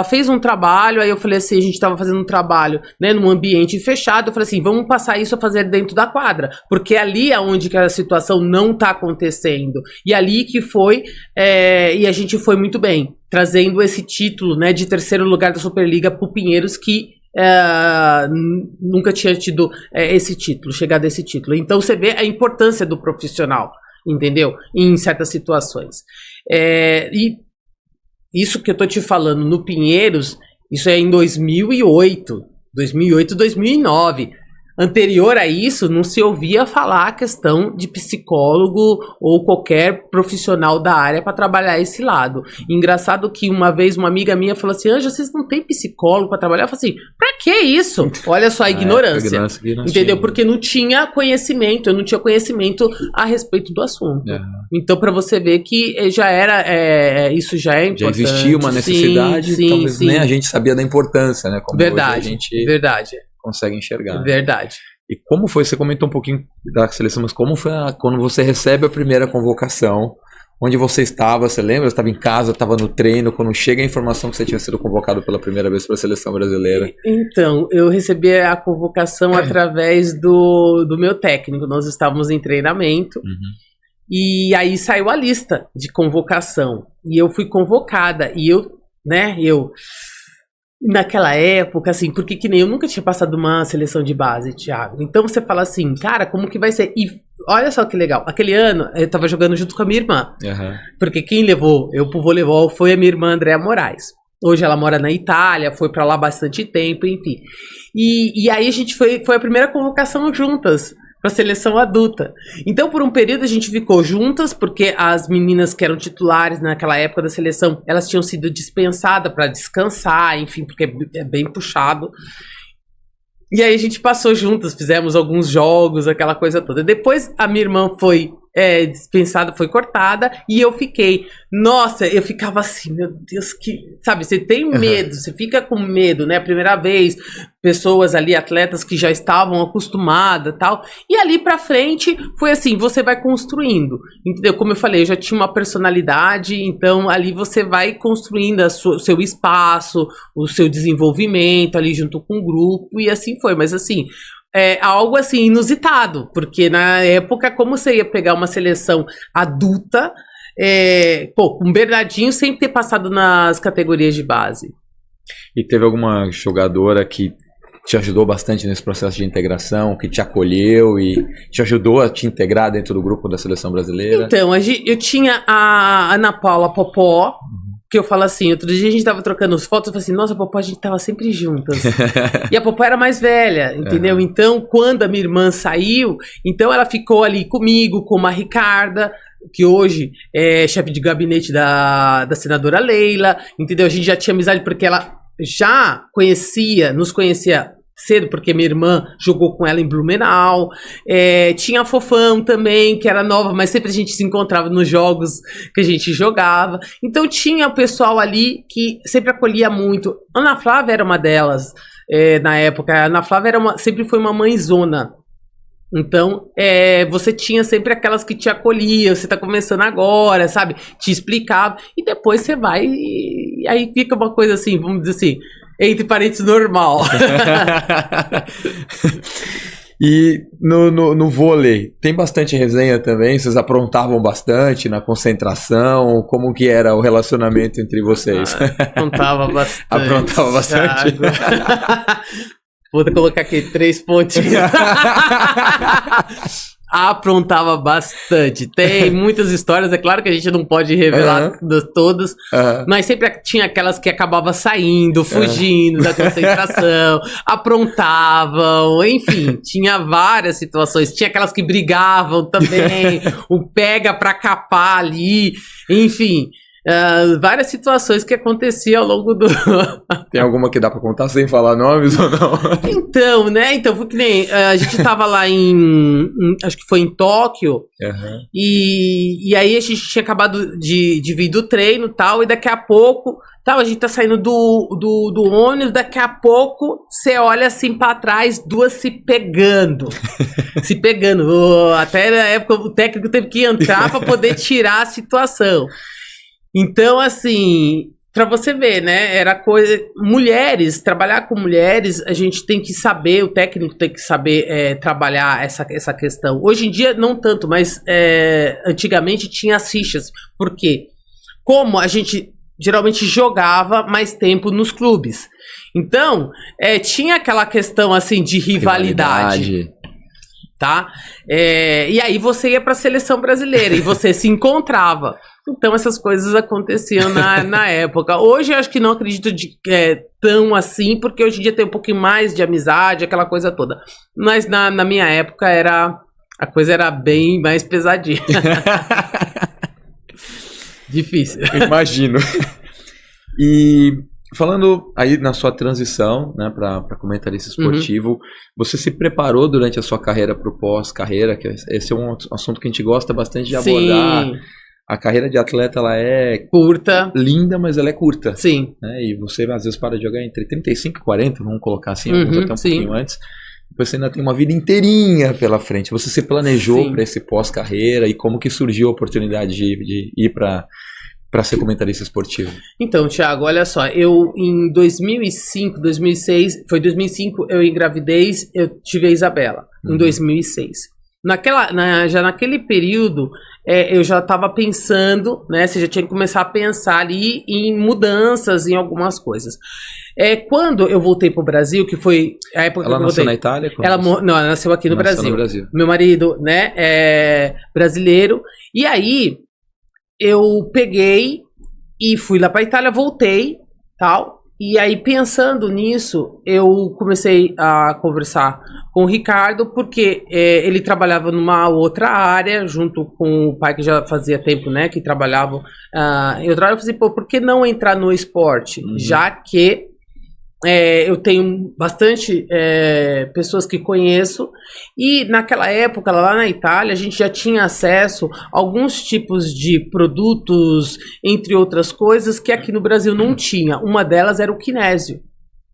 Speaker 2: fez um trabalho, aí eu falei assim, a gente estava fazendo um trabalho, né, num ambiente fechado, eu falei assim, vamos passar isso a fazer dentro da quadra, porque ali é onde que a situação não está acontecendo, e ali que foi, e a gente foi muito bem, trazendo esse título, né, de terceiro lugar da Superliga pro Pinheiros, que nunca tinha tido esse título, chegado a esse título. Então você vê a importância do profissional, entendeu? Em certas situações. E isso que eu tô te falando no Pinheiros, isso é em 2008, 2009. Anterior a isso, não se ouvia falar a questão de psicólogo ou qualquer profissional da área para trabalhar esse lado. Engraçado que uma vez uma amiga minha falou assim, Anja, vocês não têm psicólogo para trabalhar? Eu falei assim, pra que isso? Olha só a ignorância. Entendeu? Porque não tinha conhecimento, eu não tinha conhecimento a respeito do assunto. Então, para você ver que já era, isso já é importante.
Speaker 1: Já existia uma necessidade, talvez nem a gente sabia da importância, né? Como
Speaker 2: verdade,
Speaker 1: hoje a gente...
Speaker 2: verdade.
Speaker 1: consegue enxergar.
Speaker 2: Verdade.
Speaker 1: E como foi, você comentou um pouquinho da seleção, mas como foi quando você recebe a primeira convocação? Onde você estava, você lembra? Você estava em casa, estava no treino, quando chega a informação que você tinha sido convocado pela primeira vez para a seleção brasileira?
Speaker 2: Então, eu recebi a convocação através do meu técnico, nós estávamos em treinamento, e aí saiu a lista de convocação, e eu fui convocada, e naquela época, assim, porque que nem eu nunca tinha passado uma seleção de base, Thiago. Então você fala assim, cara, como que vai ser? E olha só que legal, aquele ano eu tava jogando junto com a minha irmã. Porque quem levou eu pro voleibol foi a minha irmã Andréa Moraes. Hoje ela mora na Itália, foi pra lá bastante tempo, enfim. E aí a gente foi a primeira convocação juntas para a seleção adulta. Então, por um período, a gente ficou juntas, porque as meninas que eram titulares naquela época da seleção, elas tinham sido dispensadas para descansar, enfim, porque é bem puxado. E aí a gente passou juntas, fizemos alguns jogos, aquela coisa toda. Depois a minha irmã foi dispensada, foi cortada, e eu fiquei. Nossa, eu ficava assim, meu Deus, que... Sabe, você tem medo, você fica com medo, né? A primeira vez, pessoas ali, atletas que já estavam acostumadas e tal. E ali pra frente, foi assim, você vai construindo, entendeu? Como eu falei, eu já tinha uma personalidade, então ali você vai construindo o seu espaço, o seu desenvolvimento ali junto com o grupo, e assim foi. Mas assim... algo assim inusitado, porque na época, como você ia pegar uma seleção adulta, um Bernardinho sem ter passado nas categorias de base.
Speaker 1: E teve alguma jogadora que te ajudou bastante nesse processo de integração, que te acolheu e te ajudou a te integrar dentro do grupo da seleção brasileira? Então,
Speaker 2: eu tinha a Ana Paula Popó, que eu falo assim, outro dia a gente tava trocando as fotos, eu falei assim, nossa, a Popó, a gente tava sempre juntas. E a Popó era mais velha, entendeu? Então, quando a minha irmã saiu, então ela ficou ali comigo, com a Ricarda, que hoje é chefe de gabinete da senadora Leila, entendeu? A gente já tinha amizade porque ela já nos conhecia cedo, porque minha irmã jogou com ela em Blumenau. Tinha a Fofão também, que era nova, mas sempre a gente se encontrava nos jogos que a gente jogava. Então tinha o pessoal ali que sempre acolhia muito. Ana Flávia era uma delas, na época. A Ana Flávia sempre foi uma mãezona. Então, você tinha sempre aquelas que te acolhiam, você tá começando agora, sabe? Te explicava, e depois você vai, e aí fica uma coisa assim, vamos dizer assim, entre parênteses, normal.
Speaker 1: E no vôlei, tem bastante resenha também? Vocês aprontavam bastante na concentração? Como que era o relacionamento entre vocês?
Speaker 2: Aprontava bastante.
Speaker 1: Aprontava bastante?
Speaker 2: Vou colocar aqui 3 pontinhos. Aprontava bastante. Tem muitas histórias, é claro que a gente não pode revelar todas, mas sempre tinha aquelas que acabavam saindo, fugindo da concentração, aprontavam, enfim, tinha várias situações. Tinha aquelas que brigavam também, o pega pra capar ali, enfim. Várias situações que aconteciam ao longo do...
Speaker 1: Tem alguma que dá pra contar sem falar nomes ou não?
Speaker 2: Então, né? Então, foi que nem... a gente tava lá acho que foi em Tóquio. E aí a gente tinha acabado de vir do treino e tal. E daqui a pouco... a gente tá saindo do ônibus. Daqui a pouco, você olha assim pra trás, duas se pegando. Se pegando. Até na época, o técnico teve que entrar pra poder tirar a situação. Então, assim, pra você ver, né, era coisa... Mulheres, trabalhar com mulheres, a gente tem que saber, o técnico tem que saber trabalhar essa questão. Hoje em dia, não tanto, mas antigamente tinha as rixas. Por quê? Como a gente geralmente jogava mais tempo nos clubes. Então, tinha aquela questão, assim, de rivalidade. Tá? E aí você ia pra seleção brasileira e você se encontrava. Então essas coisas aconteciam na época. Hoje eu acho que não acredito tão assim, porque hoje em dia tem um pouquinho mais de amizade, aquela coisa toda. Mas na minha época a coisa era bem mais pesadinha. Difícil.
Speaker 1: Imagino. E falando aí na sua transição, né, para comentarista esportivo, você se preparou durante a sua carreira para o pós-carreira? Que esse é um assunto que a gente gosta bastante de abordar. Sim. A carreira de atleta, ela é
Speaker 2: curta,
Speaker 1: linda, mas ela é curta.
Speaker 2: Sim.
Speaker 1: Né? E você às vezes para de jogar entre 35 e 40, vamos colocar assim, alguns até um pouquinho antes. Depois você ainda tem uma vida inteirinha pela frente. Você se planejou para esse pós-carreira e como que surgiu a oportunidade de ir para ser comentarista esportivo? Então,
Speaker 2: Thiago, olha só, eu em 2005, 2006, foi 2005, eu engravidei, eu tive a Isabela, em 2006. Já naquele período, eu já estava pensando, né, você já tinha que começar a pensar ali em mudanças, em algumas coisas. Quando eu voltei para o Brasil, que foi a época que eu voltei... Ela
Speaker 1: nasceu na Itália?
Speaker 2: Não, ela nasceu aqui no Brasil. Meu marido, né, é brasileiro, e aí... eu peguei e fui lá para a Itália, voltei, tal. E aí, pensando nisso, eu comecei a conversar com o Ricardo, porque ele trabalhava numa outra área, junto com o pai que já fazia tempo, né, que trabalhavam em outra área. Eu falei, pô, por que não entrar no esporte? Já que eu tenho bastante pessoas que conheço, e naquela época, lá na Itália, a gente já tinha acesso a alguns tipos de produtos, entre outras coisas, que aqui no Brasil não tinha. Uma delas era o kinésio,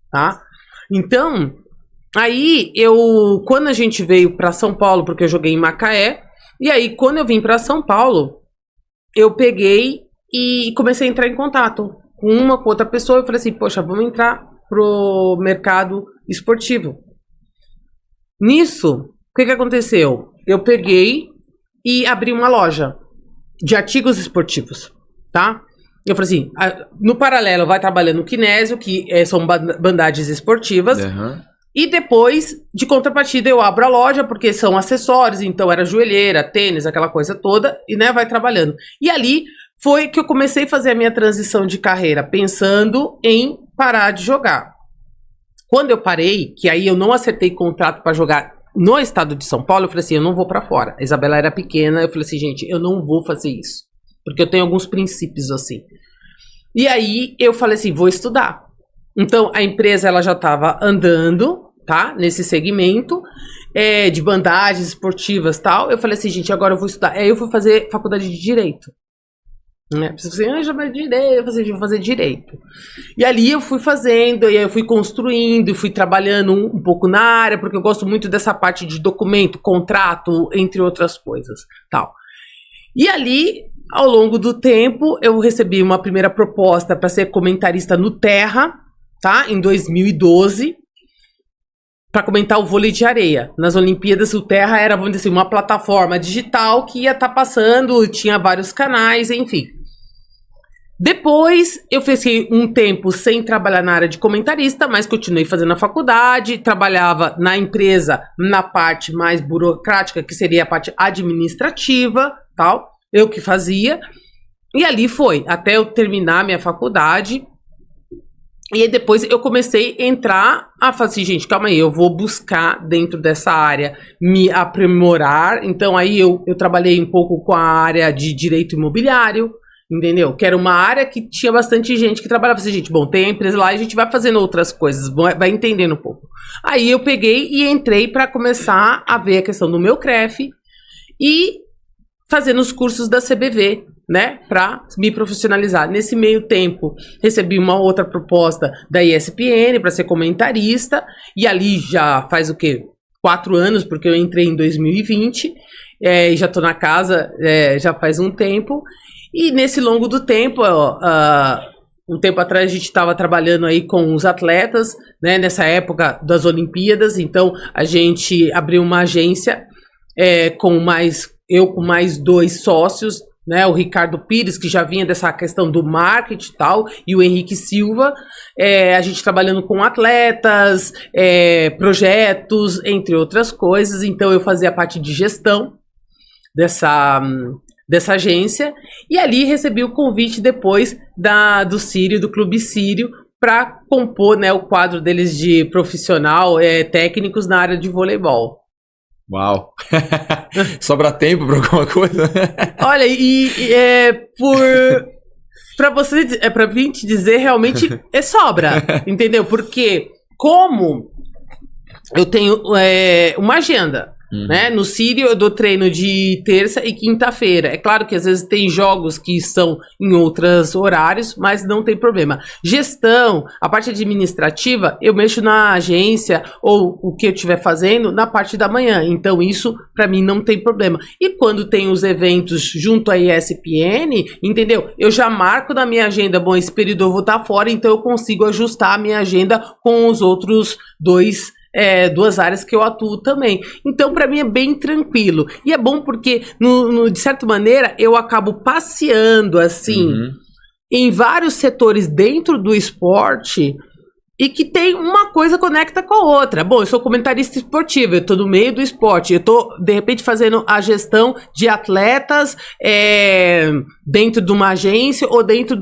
Speaker 2: tá? Então, aí quando a gente veio para São Paulo, porque eu joguei em Macaé, e aí quando eu vim para São Paulo, eu peguei e comecei a entrar em contato com outra pessoa. Eu falei assim, poxa, vamos entrar pro mercado esportivo. Nisso, o que aconteceu? Eu peguei e abri uma loja de artigos esportivos, tá? Eu falei assim, no paralelo vai trabalhando o kinésio, que são bandagens esportivas, e depois, de contrapartida, eu abro a loja, porque são acessórios, então era joelheira, tênis, aquela coisa toda, e né, vai trabalhando. E ali foi que eu comecei a fazer a minha transição de carreira, pensando em parar de jogar. Quando eu parei, que aí eu não acertei contrato para jogar no estado de São Paulo, eu falei assim, eu não vou para fora. A Isabela era pequena, eu falei assim, gente, eu não vou fazer isso, porque eu tenho alguns princípios assim. E aí eu falei assim, vou estudar. Então a empresa ela já estava andando, tá? Nesse segmento de bandagens esportivas e tal. Eu falei assim, gente, agora eu vou estudar. Aí eu fui fazer faculdade de Direito. Né? Pensei assim, mas Direito, vou fazer Direito. E ali eu fui fazendo, e aí eu fui construindo, fui trabalhando um pouco na área, porque eu gosto muito dessa parte de documento, contrato, entre outras coisas, tal. E ali, ao longo do tempo, eu recebi uma primeira proposta para ser comentarista no Terra, tá? Em 2012, para comentar o vôlei de areia. Nas Olimpíadas, o Terra era, vamos dizer assim, uma plataforma digital que ia estar passando, tinha vários canais, enfim. Depois, eu fiquei um tempo sem trabalhar na área de comentarista, mas continuei fazendo a faculdade, trabalhava na empresa na parte mais burocrática, que seria a parte administrativa, tal, eu que fazia. E ali foi, até eu terminar minha faculdade. E aí depois eu comecei a entrar, a falar assim, gente, calma aí, eu vou buscar dentro dessa área me aprimorar. Então aí eu trabalhei um pouco com a área de direito imobiliário, entendeu? Que era uma área que tinha bastante gente que trabalhava assim, gente, bom, tem a empresa lá e a gente vai fazendo outras coisas, vai entendendo um pouco. Aí eu peguei e entrei para começar a ver a questão do meu CREF e fazendo os cursos da CBV, né, para me profissionalizar. Nesse meio tempo, recebi uma outra proposta da ESPN para ser comentarista, e ali já faz o quê? 4 anos, porque eu entrei em 2020, e já tô na casa já faz um tempo, e nesse longo do tempo, um tempo atrás a gente estava trabalhando aí com os atletas, né, nessa época das Olimpíadas, então a gente abriu uma agência com mais 2 sócios, né, o Ricardo Pires, que já vinha dessa questão do marketing e tal, e o Henrique Silva, a gente trabalhando com atletas, projetos, entre outras coisas. Então eu fazia parte de gestão dessa agência, e ali recebi o convite depois do Sírio, do Clube Sírio, para compor, né, o quadro deles de profissional, técnicos na área de voleibol.
Speaker 1: Uau! Sobra tempo para alguma coisa?
Speaker 2: Olha, pra mim te dizer, realmente sobra, entendeu? Porque como eu tenho uma agenda, né? No Sírio eu dou treino de terça e quinta-feira. É claro que às vezes tem jogos que são em outros horários, mas não tem problema. Gestão, a parte administrativa, eu mexo na agência ou o que eu estiver fazendo na parte da manhã. Então isso para mim não tem problema. E quando tem os eventos junto à ESPN, entendeu? Eu já marco na minha agenda, bom, esse período eu vou estar fora, então eu consigo ajustar a minha agenda com os outros 2 áreas que eu atuo também. Então, para mim é bem tranquilo. E é bom porque, de certa maneira, eu acabo passeando, assim, em vários setores dentro do esporte e que tem uma coisa conecta com a outra. Bom, eu sou comentarista esportivo, eu tô no meio do esporte, eu tô, de repente, fazendo a gestão de atletas dentro de uma agência ou dentro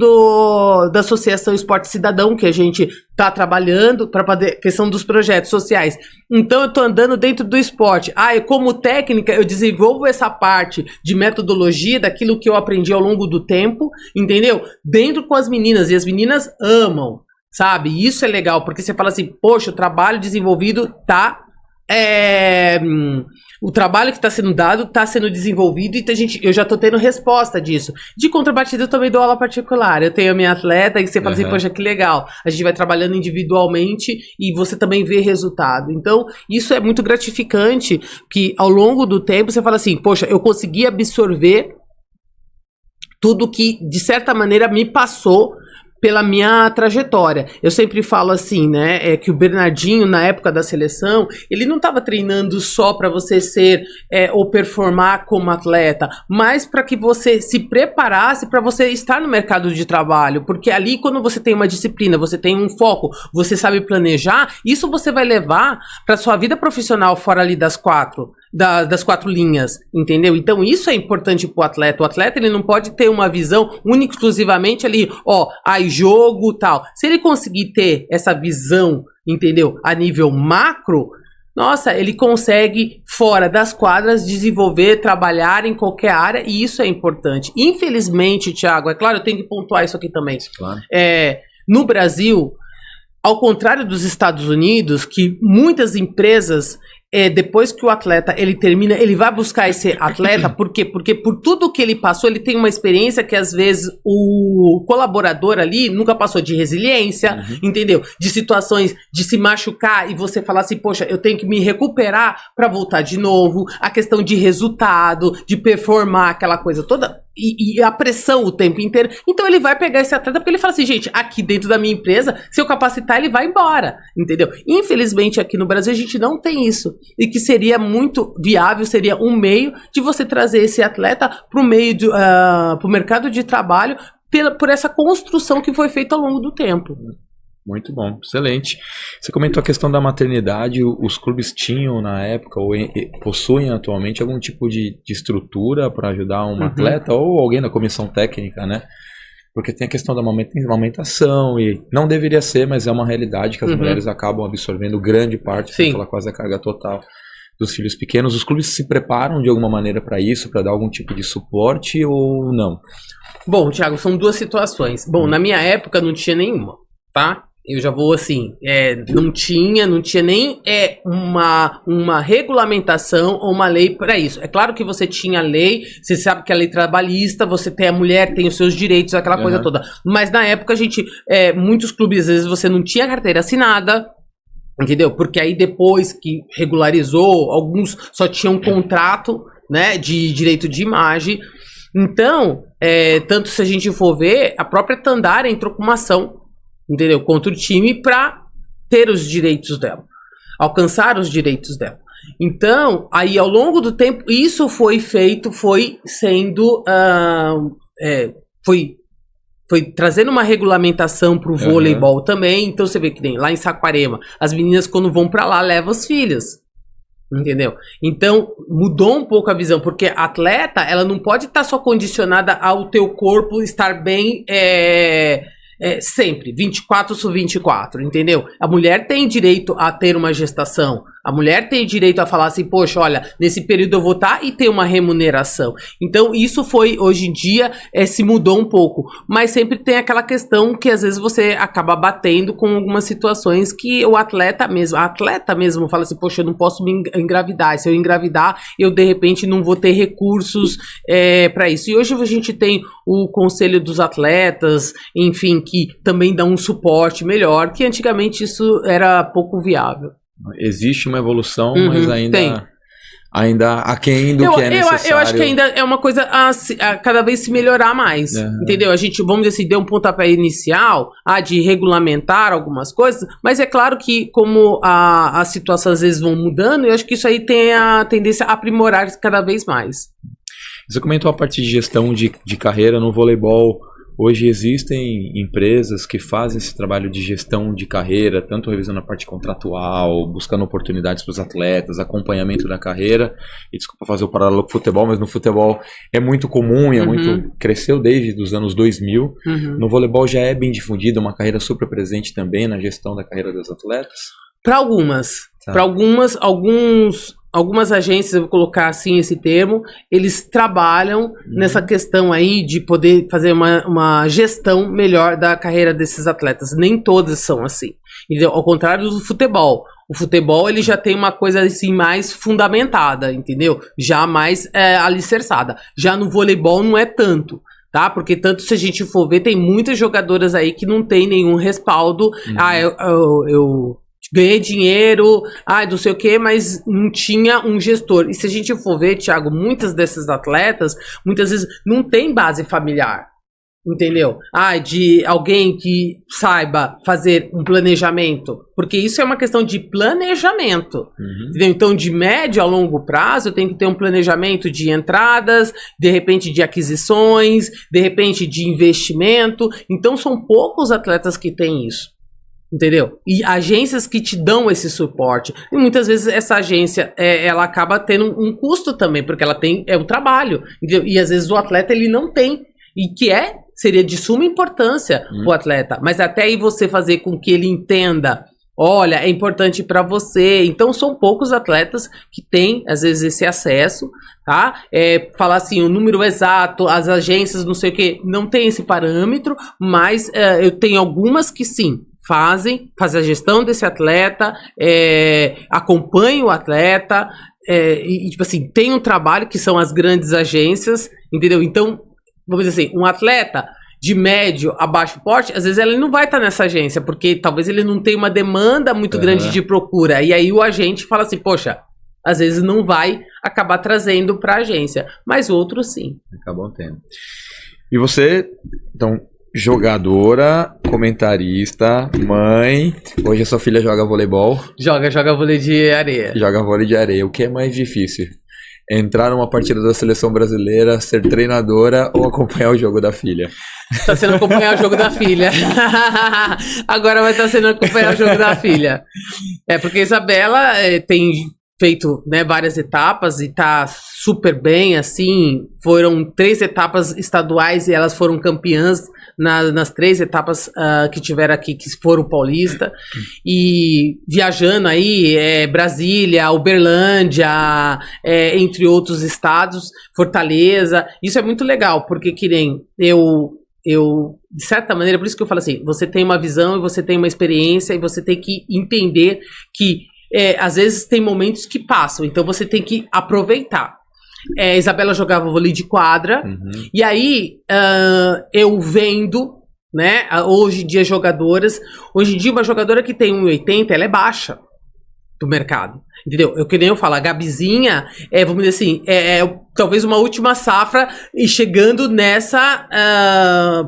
Speaker 2: da Associação Esporte Cidadão, que a gente tá trabalhando para a questão dos projetos sociais. Então, eu tô andando dentro do esporte. Como técnica, eu desenvolvo essa parte de metodologia, daquilo que eu aprendi ao longo do tempo, entendeu? Dentro com as meninas, e as meninas amam. Sabe? Isso é legal, porque você fala assim, poxa, o trabalho desenvolvido tá... o trabalho que está sendo dado está sendo desenvolvido e eu já estou tendo resposta disso. De contrapartida, eu também dou aula particular. Eu tenho a minha atleta e você fala assim, poxa, que legal. A gente vai trabalhando individualmente e você também vê resultado. Então, isso é muito gratificante, que ao longo do tempo você fala assim, poxa, eu consegui absorver tudo que, de certa maneira, me passou pela minha trajetória. Eu sempre falo assim, né, que o Bernardinho, na época da seleção, ele não estava treinando só para você ser ou performar como atleta, mas para que você se preparasse para você estar no mercado de trabalho, porque ali quando você tem uma disciplina, você tem um foco, você sabe planejar, isso você vai levar para sua vida profissional fora ali das 4 linhas, entendeu? Então isso é importante pro atleta. O atleta, ele não pode ter uma visão única exclusivamente ali, jogo, tal. Se ele conseguir ter essa visão, entendeu? A nível macro, nossa, ele consegue, fora das quadras, desenvolver, trabalhar em qualquer área, e isso é importante. Infelizmente, Thiago, é claro, eu tenho que pontuar isso aqui também.
Speaker 1: Claro.
Speaker 2: No Brasil, Ao contrário dos Estados Unidos, que muitas empresas, depois que o atleta ele termina, ele vai buscar esse atleta, por quê? Porque por tudo que ele passou, ele tem uma experiência que às vezes o colaborador ali nunca passou, de resiliência, entendeu? De situações de se machucar e você falar assim, poxa, eu tenho que me recuperar para voltar de novo, a questão de resultado, de performar aquela coisa toda. E a pressão o tempo inteiro. Então ele vai pegar esse atleta porque ele fala assim, gente, aqui dentro da minha empresa, se eu capacitar, ele vai embora, entendeu? Infelizmente aqui no Brasil a gente não tem isso. E que seria muito viável, seria um meio de você trazer esse atleta para o meio pro mercado de trabalho por essa construção que foi feita ao longo do tempo.
Speaker 1: Muito bom, excelente. Você comentou a questão da maternidade, os clubes tinham na época, ou possuem atualmente, algum tipo de estrutura para ajudar um atleta ou alguém da comissão técnica, né? Porque tem a questão da amamentação, e não deveria ser, mas é uma realidade que as mulheres acabam absorvendo grande parte, para falar quase a carga total dos filhos pequenos. Os clubes se preparam de alguma maneira para isso, para dar algum tipo de suporte ou não?
Speaker 2: Bom, Thiago, são duas situações. Bom, na minha época não tinha nenhuma, tá? Eu já vou assim, não tinha nem uma regulamentação ou uma lei para isso. É claro que você tinha lei, você sabe que a lei trabalhista, você tem a mulher, tem os seus direitos, aquela coisa toda. Mas na época a gente, muitos clubes, às vezes você não tinha carteira assinada, entendeu? Porque aí depois que regularizou, alguns só tinham um contrato, né, de direito de imagem. Então, tanto se a gente for ver, a própria Tandara entrou com uma ação, entendeu? Contra o time para ter os direitos dela, alcançar os direitos dela. Então, aí ao longo do tempo, isso foi feito, foi sendo, foi trazendo uma regulamentação para o voleibol também. Então você vê que nem lá em Saquarema, as meninas quando vão para lá levam as filhas. Entendeu? Então, mudou um pouco a visão, porque a atleta, ela não pode estar só condicionada ao teu corpo estar bem, sempre, 24/24, entendeu? A mulher tem direito a ter uma gestação, a mulher tem direito a falar assim, poxa, olha, nesse período eu vou estar e ter uma remuneração. Então, isso foi, hoje em dia, se mudou um pouco, mas sempre tem aquela questão que às vezes você acaba batendo com algumas situações que a atleta mesmo fala assim, poxa, eu não posso me engravidar, se eu engravidar, eu de repente não vou ter recursos para isso. E hoje a gente tem o Conselho dos Atletas, enfim, que também dá um suporte melhor, que antigamente isso era pouco viável.
Speaker 1: Existe uma evolução, mas ainda aquém do que é necessário.
Speaker 2: Eu acho que ainda é uma coisa a cada vez se melhorar mais, entendeu? A gente, vamos dizer, deu um pontapé inicial de regulamentar algumas coisas, mas é claro que como a situação às vezes vão mudando, eu acho que isso aí tem a tendência a aprimorar cada vez mais.
Speaker 1: Você comentou a parte de gestão de carreira no voleibol. Hoje existem empresas que fazem esse trabalho de gestão de carreira, tanto revisando a parte contratual, buscando oportunidades para os atletas, acompanhamento da carreira. E desculpa fazer o paralelo com o futebol, mas no futebol é muito comum e cresceu desde os anos 2000. No voleibol já é bem difundido, uma carreira super presente também na gestão da carreira dos atletas?
Speaker 2: Para algumas. Para algumas agências, eu vou colocar assim esse termo, eles trabalham nessa questão aí de poder fazer uma gestão melhor da carreira desses atletas. Nem todas são assim. Entendeu? Ao contrário do futebol. O futebol ele já tem uma coisa assim mais fundamentada, entendeu? Já mais alicerçada. Já no voleibol não é tanto. Tá? Porque tanto se a gente for ver, tem muitas jogadoras aí que não tem nenhum respaldo. Eu ganhei dinheiro, não sei o que, mas não tinha um gestor. E se a gente for ver, Thiago, muitas dessas atletas, muitas vezes não tem base familiar, entendeu? De alguém que saiba fazer um planejamento, porque isso é uma questão de planejamento, entendeu? Então, de médio a longo prazo, eu tenho que ter um planejamento de entradas, de repente de aquisições, de repente de investimento. Então, são poucos atletas que têm isso. Entendeu? E agências que te dão esse suporte. E muitas vezes essa agência, ela acaba tendo um custo também, porque ela tem o trabalho. Entendeu? E às vezes o atleta, ele não tem. E que seria de suma importância o atleta. Mas até aí você fazer com que ele entenda, olha, é importante para você. Então são poucos atletas que têm, às vezes, esse acesso, tá? Falar assim, o número exato, as agências, não sei o que, não tem esse parâmetro, mas eu tenho algumas que sim, fazem a gestão desse atleta, acompanham o atleta, e tipo assim, tem um trabalho que são as grandes agências, entendeu? Então, vamos dizer assim, um atleta de médio a baixo porte, às vezes ele não vai estar nessa agência, porque talvez ele não tenha uma demanda muito grande de procura, e aí o agente fala assim, poxa, às vezes não vai acabar trazendo para a agência, mas outros sim.
Speaker 1: Acabam tendo. E você, então, jogadora, comentarista, mãe, hoje a sua filha joga voleibol?
Speaker 2: Joga vôlei de areia.
Speaker 1: Joga vôlei de areia. O que é mais difícil? Entrar numa partida da seleção brasileira, ser treinadora ou acompanhar o jogo da filha?
Speaker 2: Tá sendo acompanhar o jogo da filha. Agora vai estar sendo acompanhar o jogo da filha. Porque a Isabela tem feito, né, várias etapas e tá super bem, assim, foram 3 etapas estaduais e elas foram campeãs nas 3 etapas que tiveram aqui, que foram paulista, e viajando aí, Brasília, Uberlândia, entre outros estados, Fortaleza, isso é muito legal, porque que nem eu, de certa maneira, por isso que eu falo assim, você tem uma visão e você tem uma experiência e você tem que entender que às vezes tem momentos que passam, então você tem que aproveitar. Isabela jogava vôlei de quadra, e aí eu vendo, né, hoje em dia jogadoras, hoje em dia uma jogadora que tem 1,80, ela é baixa do mercado, entendeu? Que nem eu falo, a Gabizinha, vamos dizer assim, talvez uma última safra e chegando nessa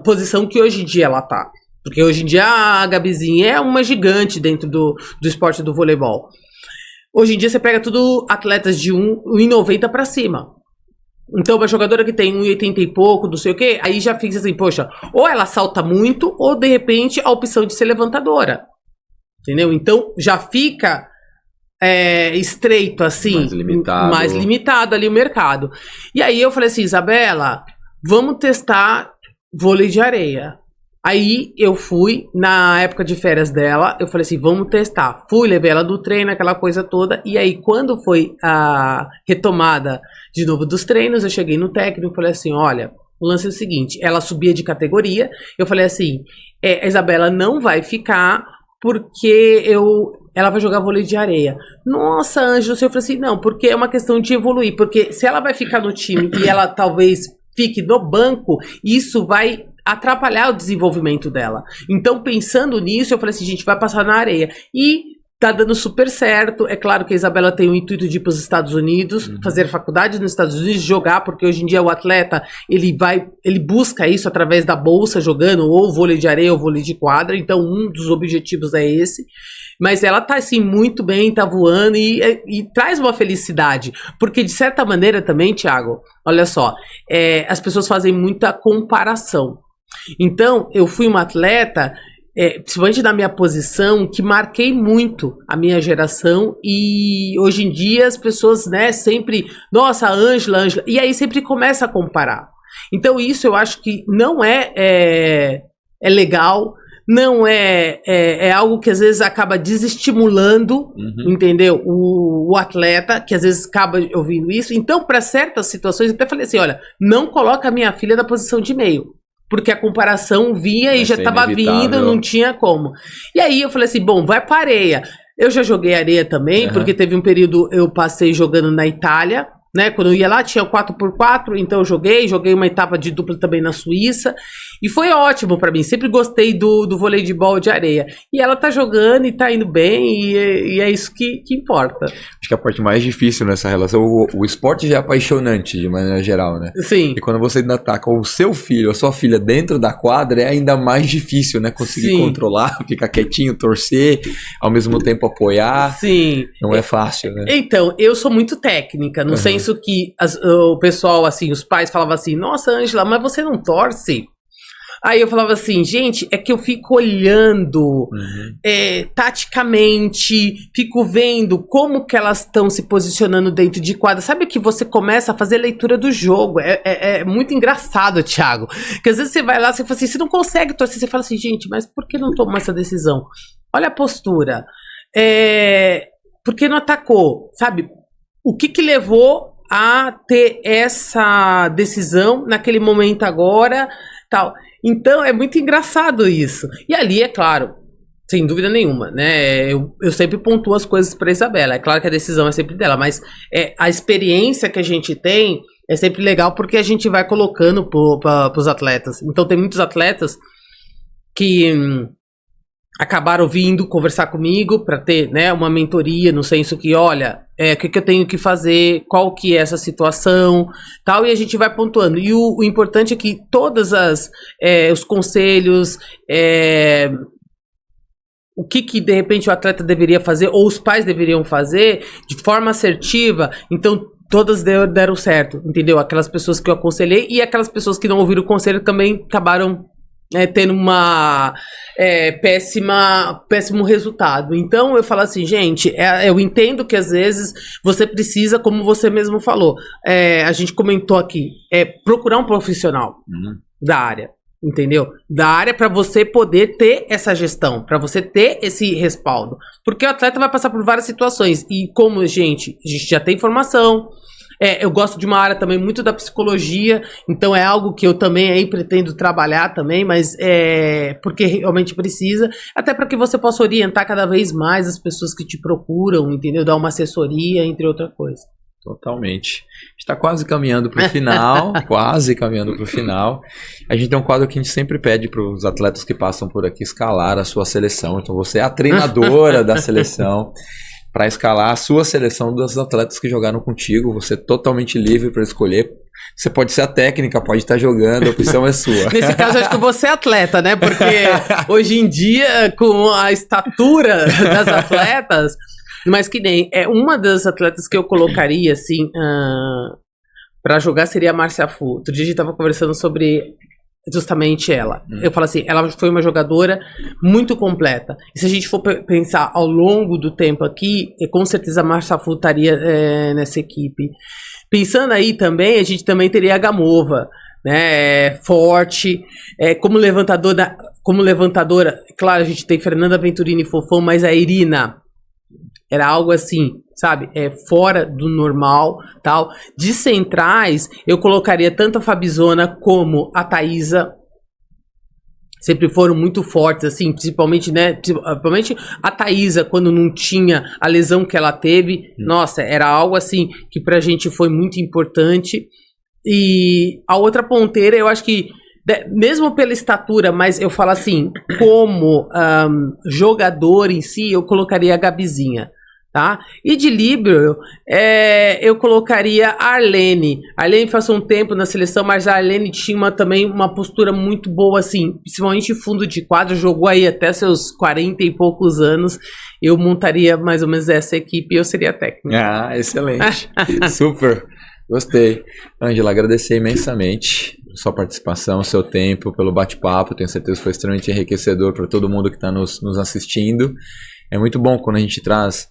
Speaker 2: posição que hoje em dia ela tá. Porque hoje em dia a Gabizinha é uma gigante dentro do esporte do voleibol. Hoje em dia você pega tudo atletas de 1,90 para cima. Então uma jogadora que tem 1,80 e pouco, não sei o quê, aí já fica assim, poxa, ou ela salta muito, ou de repente a opção de ser levantadora. Entendeu? Então já fica estreito assim, mais limitado ali o mercado. E aí eu falei assim, Isabela, vamos testar vôlei de areia. Aí eu fui, na época de férias dela, eu falei assim, vamos testar. Fui, levei ela do treino, aquela coisa toda. E aí, quando foi a retomada de novo dos treinos, eu cheguei no técnico e falei assim, olha, o lance é o seguinte, ela subia de categoria. Eu falei assim, a Isabela não vai ficar porque ela vai jogar vôlei de areia. Nossa, Ângelo, eu falei assim, não, porque é uma questão de evoluir. Porque se ela vai ficar no time e ela talvez fique no banco, isso vai atrapalhar o desenvolvimento dela. Então, pensando nisso, eu falei assim, gente, vai passar na areia. E tá dando super certo. É claro que a Isabela tem o intuito de ir para os Estados Unidos, fazer faculdade nos Estados Unidos, jogar, porque hoje em dia o atleta, ele busca isso através da bolsa, jogando ou vôlei de areia ou vôlei de quadra. Então, um dos objetivos é esse. Mas ela tá, assim, muito bem, tá voando e traz uma felicidade. Porque, de certa maneira também, Thiago, olha só, as pessoas fazem muita comparação. Então, eu fui uma atleta, principalmente na minha posição, que marquei muito a minha geração, e hoje em dia as pessoas, né, sempre, nossa, Ângela, e aí sempre começa a comparar. Então, isso eu acho que não é legal, não é algo que às vezes acaba desestimulando, entendeu? O atleta, que às vezes acaba ouvindo isso. Então, para certas situações, eu até falei assim, olha, não coloca a minha filha na posição de meio. Porque a comparação vinha e já estava vindo, não tinha como. E aí eu falei assim, bom, vai para areia. Eu já joguei areia também, porque teve um período, eu passei jogando na Itália, né? Quando eu ia lá tinha o 4x4, então eu joguei uma etapa de dupla também na Suíça. E foi ótimo pra mim, sempre gostei do voleibol de areia. E ela tá jogando e tá indo bem, e é isso que importa.
Speaker 1: Acho que a parte mais difícil nessa relação, o esporte já é apaixonante de maneira geral, né?
Speaker 2: Sim.
Speaker 1: E quando você ainda tá com o seu filho, a sua filha dentro da quadra, é ainda mais difícil, né? Conseguir controlar, ficar quietinho, torcer, ao mesmo tempo apoiar.
Speaker 2: Sim.
Speaker 1: Não é fácil, né?
Speaker 2: Então, eu sou muito técnica, no senso que o pessoal, assim, os pais falavam assim, nossa, Ângela, mas você não torce? Aí eu falava assim, gente, é que eu fico olhando taticamente, fico vendo como que elas estão se posicionando dentro de quadra. Sabe que você começa a fazer leitura do jogo. É muito engraçado, Thiago. Porque às vezes você vai lá, você fala assim, você não consegue torcer. Você fala assim, gente, mas por que não tomou essa decisão? Olha a postura. Por que não atacou? Sabe? O que levou a ter essa decisão naquele momento agora, tal. Então, é muito engraçado isso. E ali, é claro, Sem dúvida nenhuma, né? Eu sempre pontuo as coisas para Isabela. É claro que a decisão é sempre dela, mas a experiência que a gente tem é sempre legal porque a gente vai colocando para os atletas. Então tem muitos atletas que acabaram vindo conversar comigo para ter, né, uma mentoria no senso que, olha, o que eu tenho que fazer, qual que é essa situação, tal, e a gente vai pontuando. E o importante é que todas os conselhos, o que de repente o atleta deveria fazer, ou os pais deveriam fazer, de forma assertiva, então todas deram certo, entendeu? Aquelas pessoas que eu aconselhei e aquelas pessoas que não ouviram o conselho também acabaram tendo uma péssimo resultado. Então eu falo assim, gente, eu entendo que às vezes você precisa, como você mesmo falou, a gente comentou aqui, procurar um profissional da área, entendeu? Da área para você poder ter essa gestão, para você ter esse respaldo, porque o atleta vai passar por várias situações e como a gente já tem informação. Eu gosto de uma área também muito da psicologia, então é algo que eu também aí pretendo trabalhar também, mas porque realmente precisa, até para que você possa orientar cada vez mais as pessoas que te procuram, entendeu? Dar uma assessoria, entre outras coisas.
Speaker 1: Totalmente. Está quase caminhando para o final, quase caminhando para o final. A gente tem um quadro que a gente sempre pede para os atletas que passam por aqui escalar a sua seleção. Então você é a treinadora da seleção. Para escalar a sua seleção dos atletas que jogaram contigo, você é totalmente livre para escolher. Você pode ser a técnica, pode estar jogando, a opção é sua.
Speaker 2: Nesse caso, eu acho que você é atleta, né? Porque hoje em dia, com a estatura das atletas, mas que nem uma das atletas que eu colocaria assim para jogar seria a Márcia Fu. Outro dia a gente estava conversando sobre justamente ela. Eu falo assim, ela foi uma jogadora muito completa. E se a gente for pensar ao longo do tempo aqui, com certeza a Márcia Fu estaria nessa equipe. Pensando aí também, a gente também teria a Gamova, né? Forte, como levantadora, claro, a gente tem Fernanda Venturini e Fofão, mas a Irina era algo assim, sabe, fora do normal, tal. De centrais, eu colocaria tanto a Fabizona como a Thaísa. Sempre foram muito fortes, assim, principalmente, né, principalmente a Thaísa, quando não tinha a lesão que ela teve. Nossa, era algo assim, que pra gente foi muito importante. E a outra ponteira, eu acho que, mesmo pela estatura, mas eu falo assim, como jogador em si, eu colocaria a Gabizinha. Tá? E de líbero, eu colocaria a Arlene. A Arlene passou um tempo na seleção, mas a Arlene tinha também uma postura muito boa, assim, principalmente fundo de quadro, jogou aí até seus 40 e poucos anos. Eu montaria mais ou menos essa equipe e eu seria técnica.
Speaker 1: Ah, excelente. Super. Gostei. Ângela, agradecer imensamente a sua participação, o seu tempo, pelo bate-papo. Tenho certeza que foi extremamente enriquecedor para todo mundo que está nos assistindo. É muito bom quando a gente traz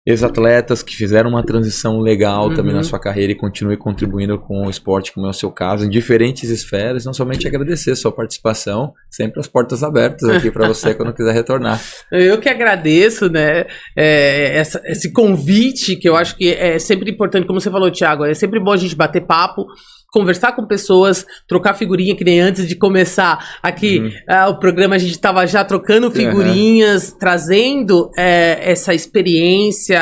Speaker 1: ex-atletas que fizeram uma transição legal também na sua carreira e continue contribuindo com o esporte, como é o seu caso, em diferentes esferas. Não somente agradecer a sua participação, sempre as portas abertas aqui para você quando quiser retornar.
Speaker 2: Eu que agradeço, né, esse convite, que eu acho que é sempre importante, como você falou, Thiago, é sempre bom a gente bater papo, conversar com pessoas, trocar figurinha, que nem antes de começar aqui o programa, a gente estava já trocando figurinhas, trazendo essa experiência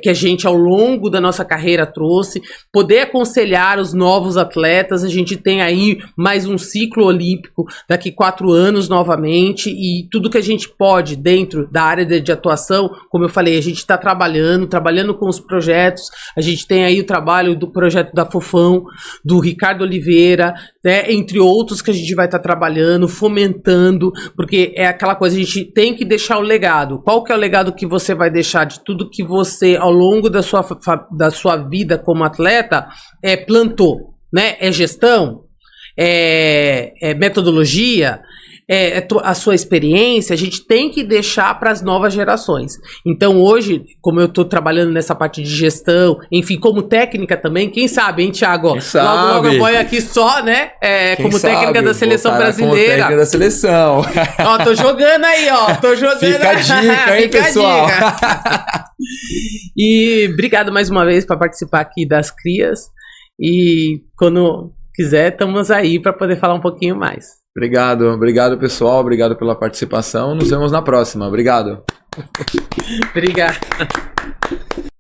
Speaker 2: que a gente ao longo da nossa carreira trouxe, poder aconselhar os novos atletas. A gente tem aí mais um ciclo olímpico daqui 4 anos novamente, e tudo que a gente pode dentro da área de atuação, como eu falei, a gente está trabalhando com os projetos. A gente tem aí o trabalho do projeto da Fofão, do Ricardo Oliveira, né, entre outros que a gente vai estar trabalhando, fomentando, porque é aquela coisa, a gente tem que deixar o legado. Qual que é o legado que você vai deixar de tudo que você, ao longo da sua vida como atleta, plantou, né? É gestão, é metodologia, a sua experiência. A gente tem que deixar para as novas gerações. Então hoje, como eu estou trabalhando nessa parte de gestão, enfim, como técnica também, quem sabe, hein, Thiago? Logo eu ponho aqui só, né, como técnica da seleção brasileira. Como técnica
Speaker 1: da seleção.
Speaker 2: Ó, tô jogando aí, ó. Tô jogando.
Speaker 1: Fica a dica, hein, pessoal?
Speaker 2: E obrigado mais uma vez por participar aqui das Crias. E quando quiser, estamos aí para poder falar um pouquinho mais.
Speaker 1: Obrigado pessoal, obrigado pela participação. Nos vemos na próxima. Obrigado.
Speaker 2: Obrigado.